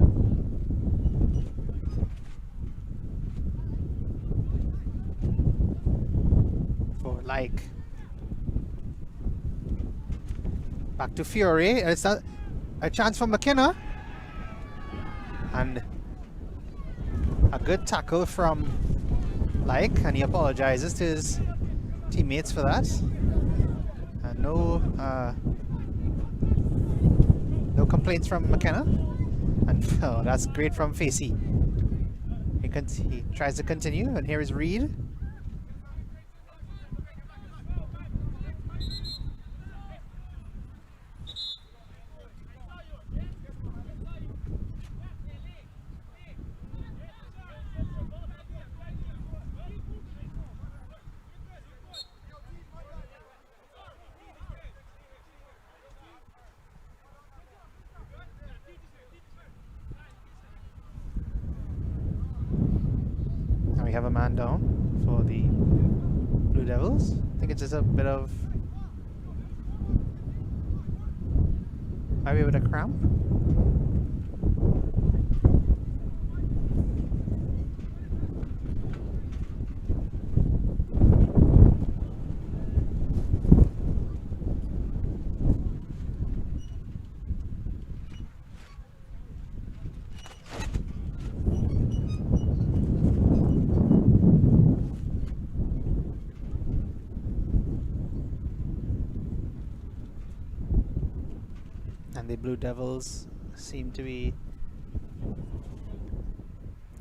Back to Fury. It's a chance for McKenna, and a good tackle from and he apologizes to teammates for that. And no complaints from McKenna. And oh, that's great from Facey. He tries to continue, and here is Reed. We have a man down for the Blue Devils. I think it's just a bit of maybe a bit of cramp. And the Blue Devils seem to be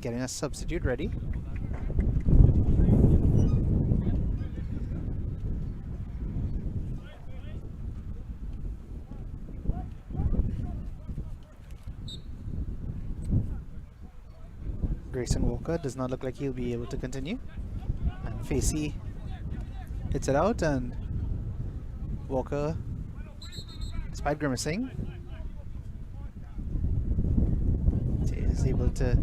getting a substitute ready. Grayson Walker does not look like he'll be able to continue. And Facey hits it out, and Walker, despite grimacing, is able to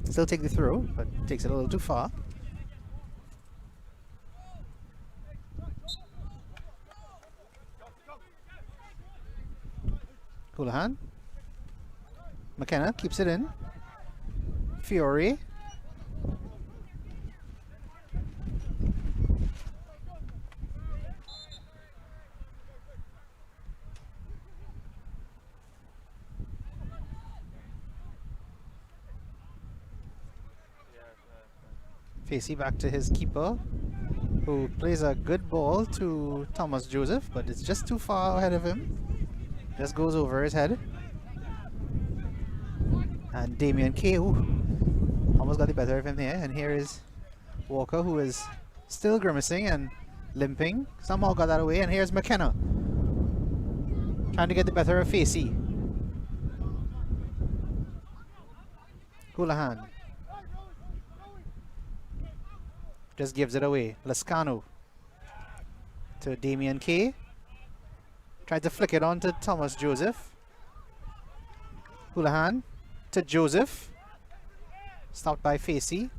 still take the throw, but takes it a little too far. Houlihan. McKenna keeps it in. Fiore. Facey back to his keeper, who plays a good ball to Thomas Joseph, but it's just too far ahead of him. Just goes over his head. And Damian K, almost got the better of him there. And here is Walker, who is still grimacing and limping. Somehow got that away. And here's McKenna, trying to get the better of Facey. Houlihan just gives it away. Lascano to Damian K. Tried to flick it on to Thomas Joseph. Houlihan to Joseph. Stopped by Facey.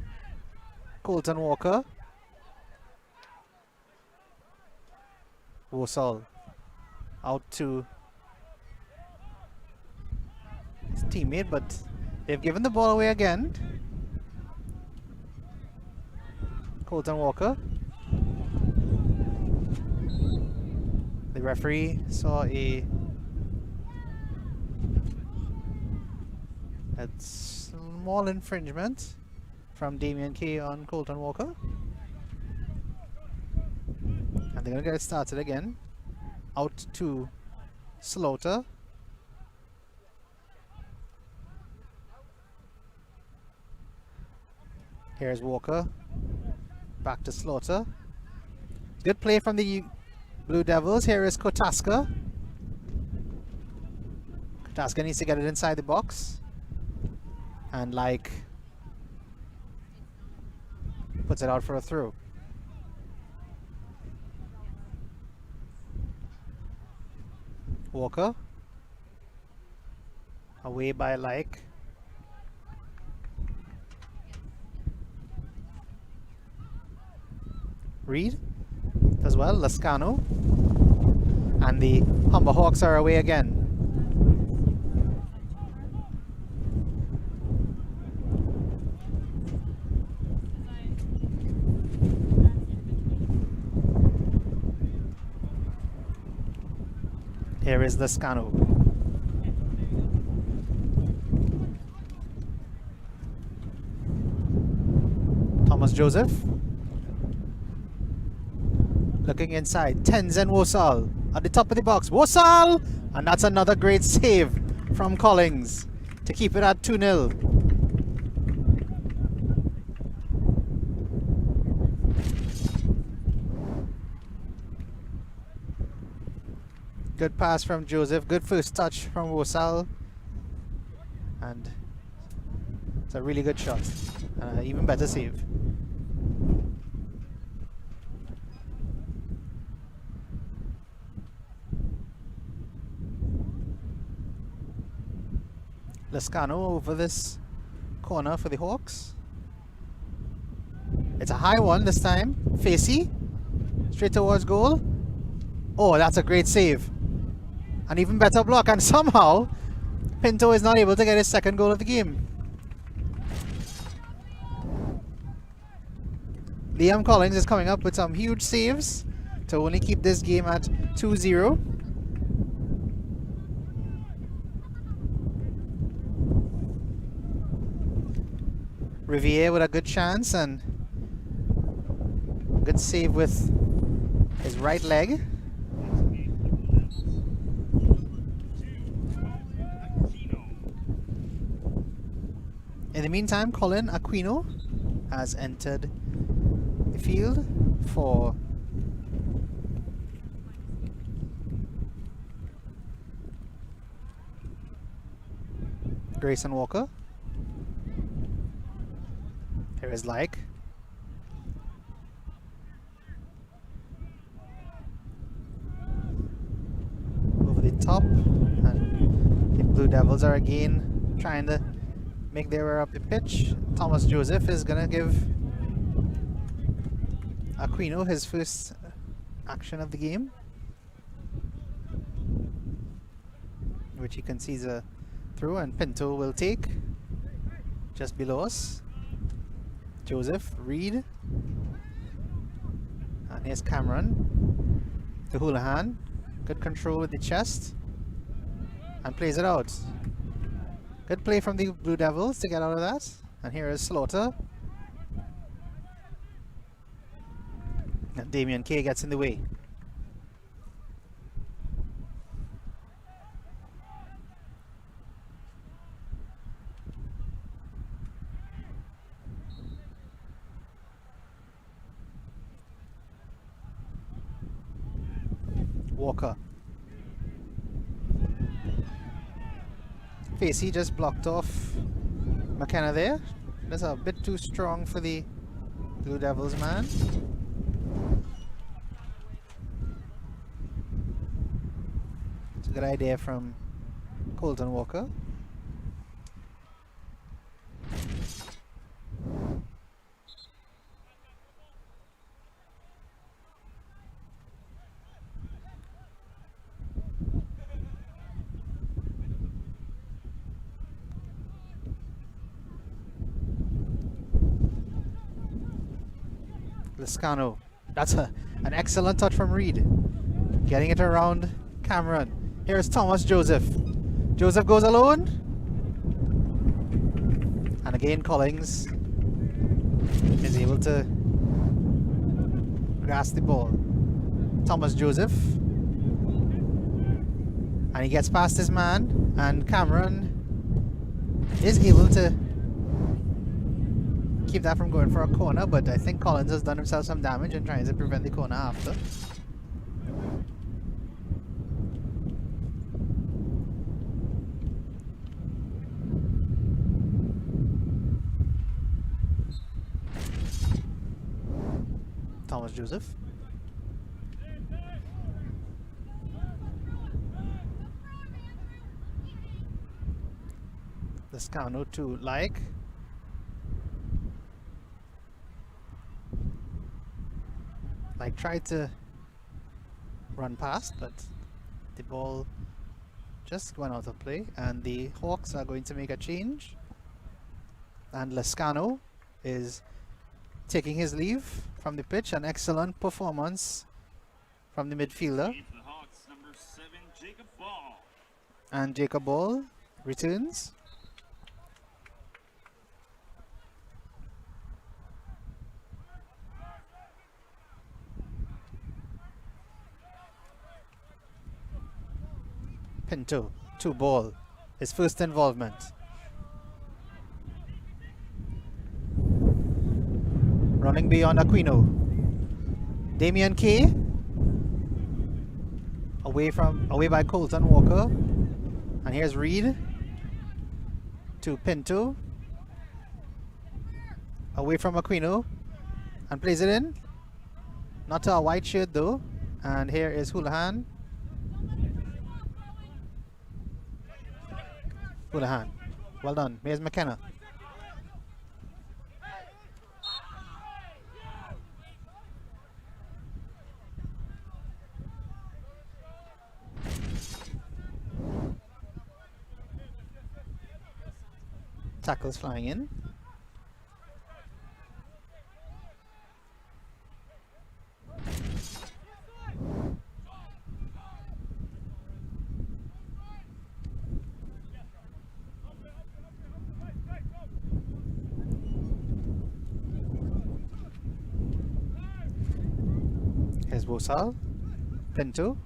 Colton Walker. Wosall out to his teammate, but they've given the ball away again. Colton Walker. The referee saw a small infringement from Damian K on Colton Walker. And they're going to get it started again. Out to Slaughter. Here's Walker. Back to Slaughter. Good play from the Blue Devils. Here is Kotaska. Kotaska needs to get it inside the box. And puts it out for a throw. Walker. Away by Reed as well, Lascano. And the Humber Hawks are away again. Here is Lascano. Thomas Joseph. Looking inside, Tenzin Wosal at the top of the box. Wosal! And that's another great save from Collins to keep it at 2-0. Good pass from Joseph. Good first touch from Wosal. And it's a really good shot. Even better save. Lescano over this corner for the Hawks. It's a high one this time. Facey. Straight towards goal. Oh, that's a great save. An even better block. And somehow, Pinto is not able to get his second goal of the game. Liam Collins is coming up with some huge saves to only keep this game at 2-0. Riviere with a good chance and good save with his right leg. In the meantime, Colin Aquino has entered the field for Grayson Walker. Here is Like. Over the top. And the Blue Devils are again trying to make their way up the pitch. Thomas Joseph is going to give Aquino his first action of the game, which he concedes a through, and Pinto will take just below us. Joseph, Reed, and here's Cameron. The Houlihan, good control with the chest, and plays it out. Good play from the Blue Devils to get out of that. And here is Slaughter. And Damien K gets in the way. Walker. Facey just blocked off McKenna there. That's a bit too strong for the Blue Devils man. It's a good idea from Colton Walker. Lescano. That's an excellent touch from Reed. Getting it around Cameron. Here's Thomas Joseph. Joseph goes alone. And again Collins is able to grasp the ball. Thomas Joseph. And he gets past his man. And Cameron is able to keep that from going for a corner, but I think Collins has done himself some damage and trying to prevent the corner after. Thomas Joseph. Lescano to Like. Like tried to run past, but the ball just went out of play, and the Hawks are going to make a change. And Lescano is taking his leave from the pitch. An excellent performance from the midfielder. The Hawks, number 7, Jacob Ball. And Jacob Ball returns. Pinto to ball. His first involvement. Running beyond Aquino. Damian K. Away by Colton Walker. And here's Reed to Pinto. Away from Aquino. And plays it in. Not to a white shirt though. And here is Houlihan. Houlihan. Well done. Here's McKenna. Tackles flying in. Here's Bosal. Pinto.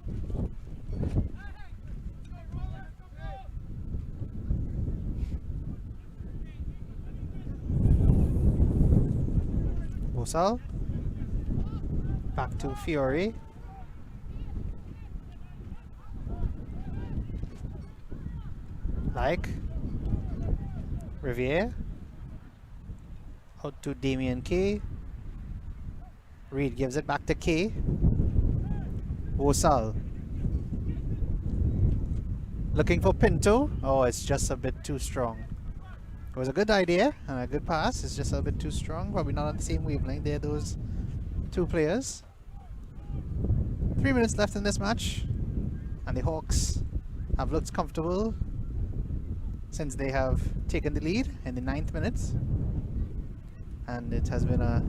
Bosal. Back to Fiore. Like. Riviere. Out to Damian K. Reed gives it back to K. Bosal. Looking for Pinto. Oh, it's just a bit too strong. It was a good idea and a good pass. It's just a bit too strong. Probably not on the same wavelength there, those two players. 3 minutes left in this match. And the Hawks have looked comfortable since they have taken the lead in the 9th minute. And it has been a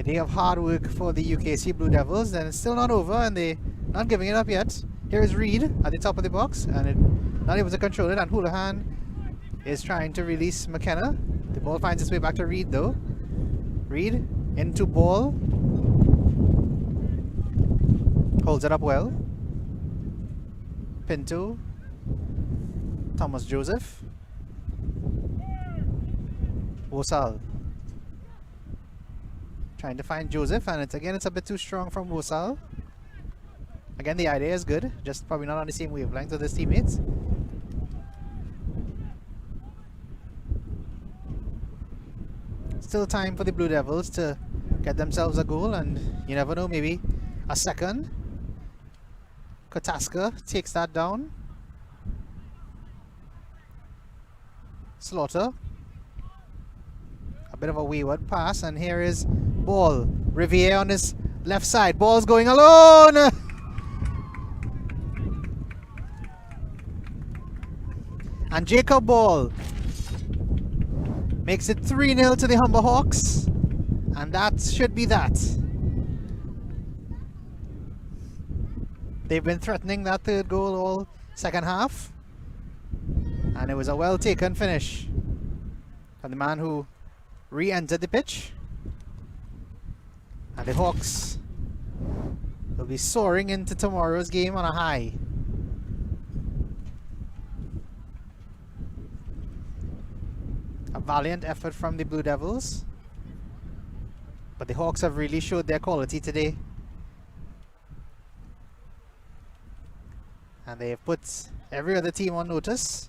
day of hard work for the UKC Blue Devils. And it's still not over and they're not giving it up yet. Here is Reed at the top of the box and not able to control it, and Houlihan is trying to release McKenna. The ball finds its way back to Reed though. Reed into ball. Holds it up well. Pinto. Thomas Joseph. Bosal. Trying to find Joseph, and it's a bit too strong from Bosal. Again, the idea is good, just probably not on the same wavelength with his teammates. Still time for the Blue Devils to get themselves a goal, and you never know, maybe a second. Kotaska takes that down. Slaughter. A bit of a wayward pass, and here is ball. Riviere on his left side. Ball's going alone! And Jacob Ball makes it 3-0 to the Humber Hawks. And that should be that. They've been threatening that third goal all second half. And it was a well taken finish from the man who re-entered the pitch. And the Hawks will be soaring into tomorrow's game on a high. A valiant effort from the Blue Devils. But the Hawks have really showed their quality today. And they have put every other team on notice.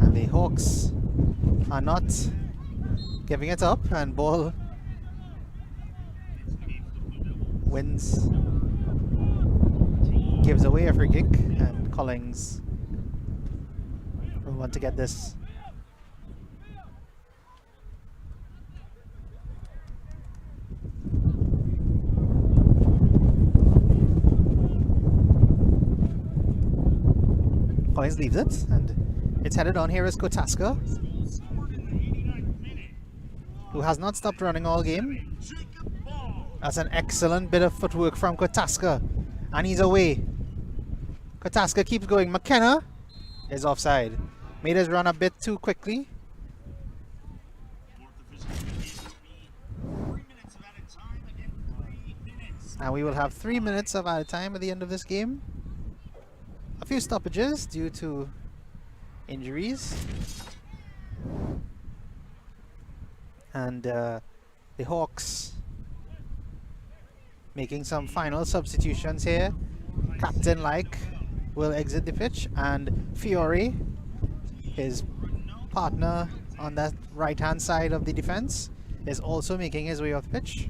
And the Hawks are not giving it up, and ball wins, gives away a free kick, and Collings will want to get this. Collins leaves it, and it's headed on. Here is Kotaska, who has not stopped running all game. That's an excellent bit of footwork from Kotaska, and he's away. Kotaska keeps going. McKenna is offside. made us run a bit too quickly. And we will have 3 minutes of added time at the end of this game. A few stoppages due to injuries. And the Hawks making some final substitutions here. Captain Like will exit the pitch, and Fiore, his partner on that right hand side of the defense, is also making his way off the pitch.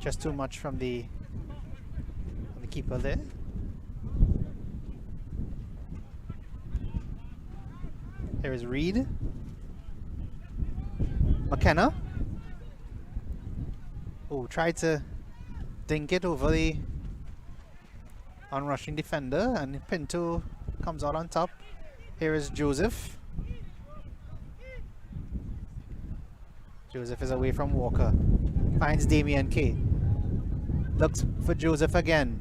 Just too much from the keeper there. There is Reed. McKenna. Oh, tried to dink it over the onrushing defender, and Pinto comes out on top. Here is Joseph. Joseph is away from Walker. Finds Damian K. Looks for Joseph again.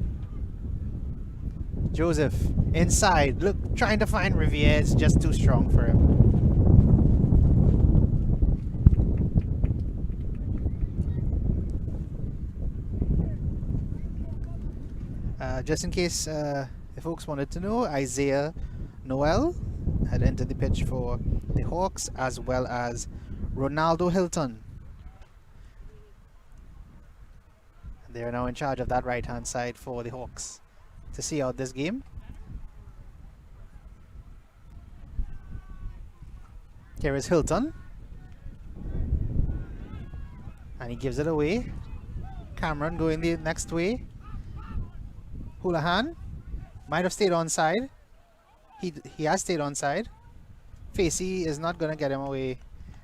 Joseph inside. Look, trying to find Riviere. It's just too strong for him. Just in case the folks wanted to know, Isaiah Noel had entered the pitch for the Hawks, as well as Ronaldo Hilton. They are now in charge of that right hand side for the Hawks to see out this game. Here is Hilton, and he gives it away. Cameron going the next way. Houlihan might have stayed onside. He has stayed onside. Facey is not going to get him away,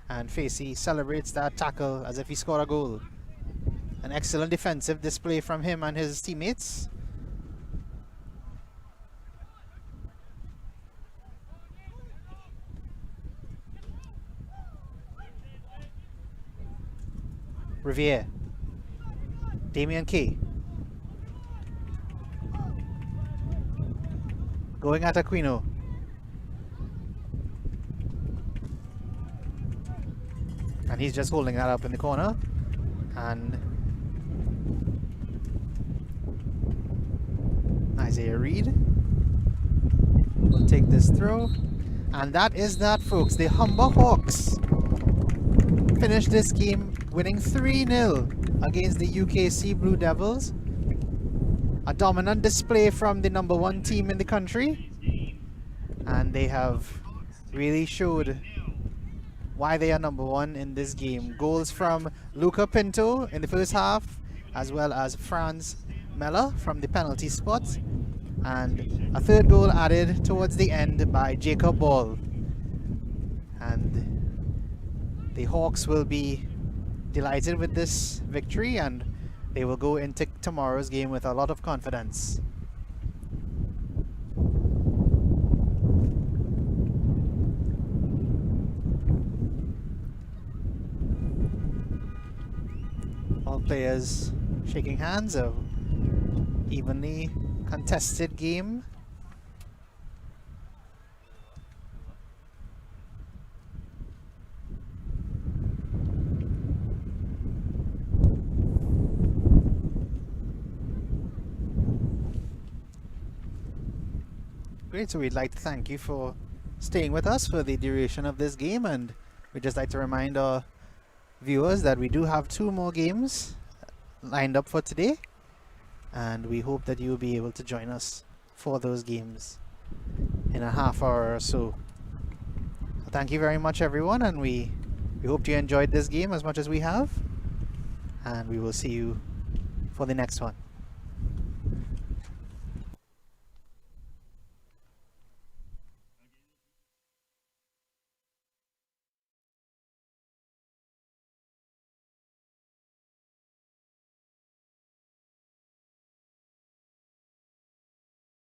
and Facey celebrates that tackle as if he scored a goal. An excellent defensive display from him and his teammates. Riviere. Damian K. Going at Aquino. And he's just holding that up in the corner. And Isaiah Reed will take this throw. And that is that, folks. The Humber Hawks finished this game winning 3-0 against the UKC Blue Devils. A dominant display from the #1 team in the country, and they have really showed why they are #1 in this game. Goals from Luca Pinto in the first half, as well as Franz Meller from the penalty spot, and a third goal added towards the end by Jacob Ball. And the Hawks will be delighted with this victory, and they will go into tomorrow's game with a lot of confidence. All players shaking hands. A evenly contested game. Great, so we'd like to thank you for staying with us for the duration of this game, and we'd just like to remind our viewers that we do have 2 more games lined up for today, and we hope that you'll be able to join us for those games in a half hour or so. So thank you very much, everyone, and we hope you enjoyed this game as much as we have, and we will see you for the next one.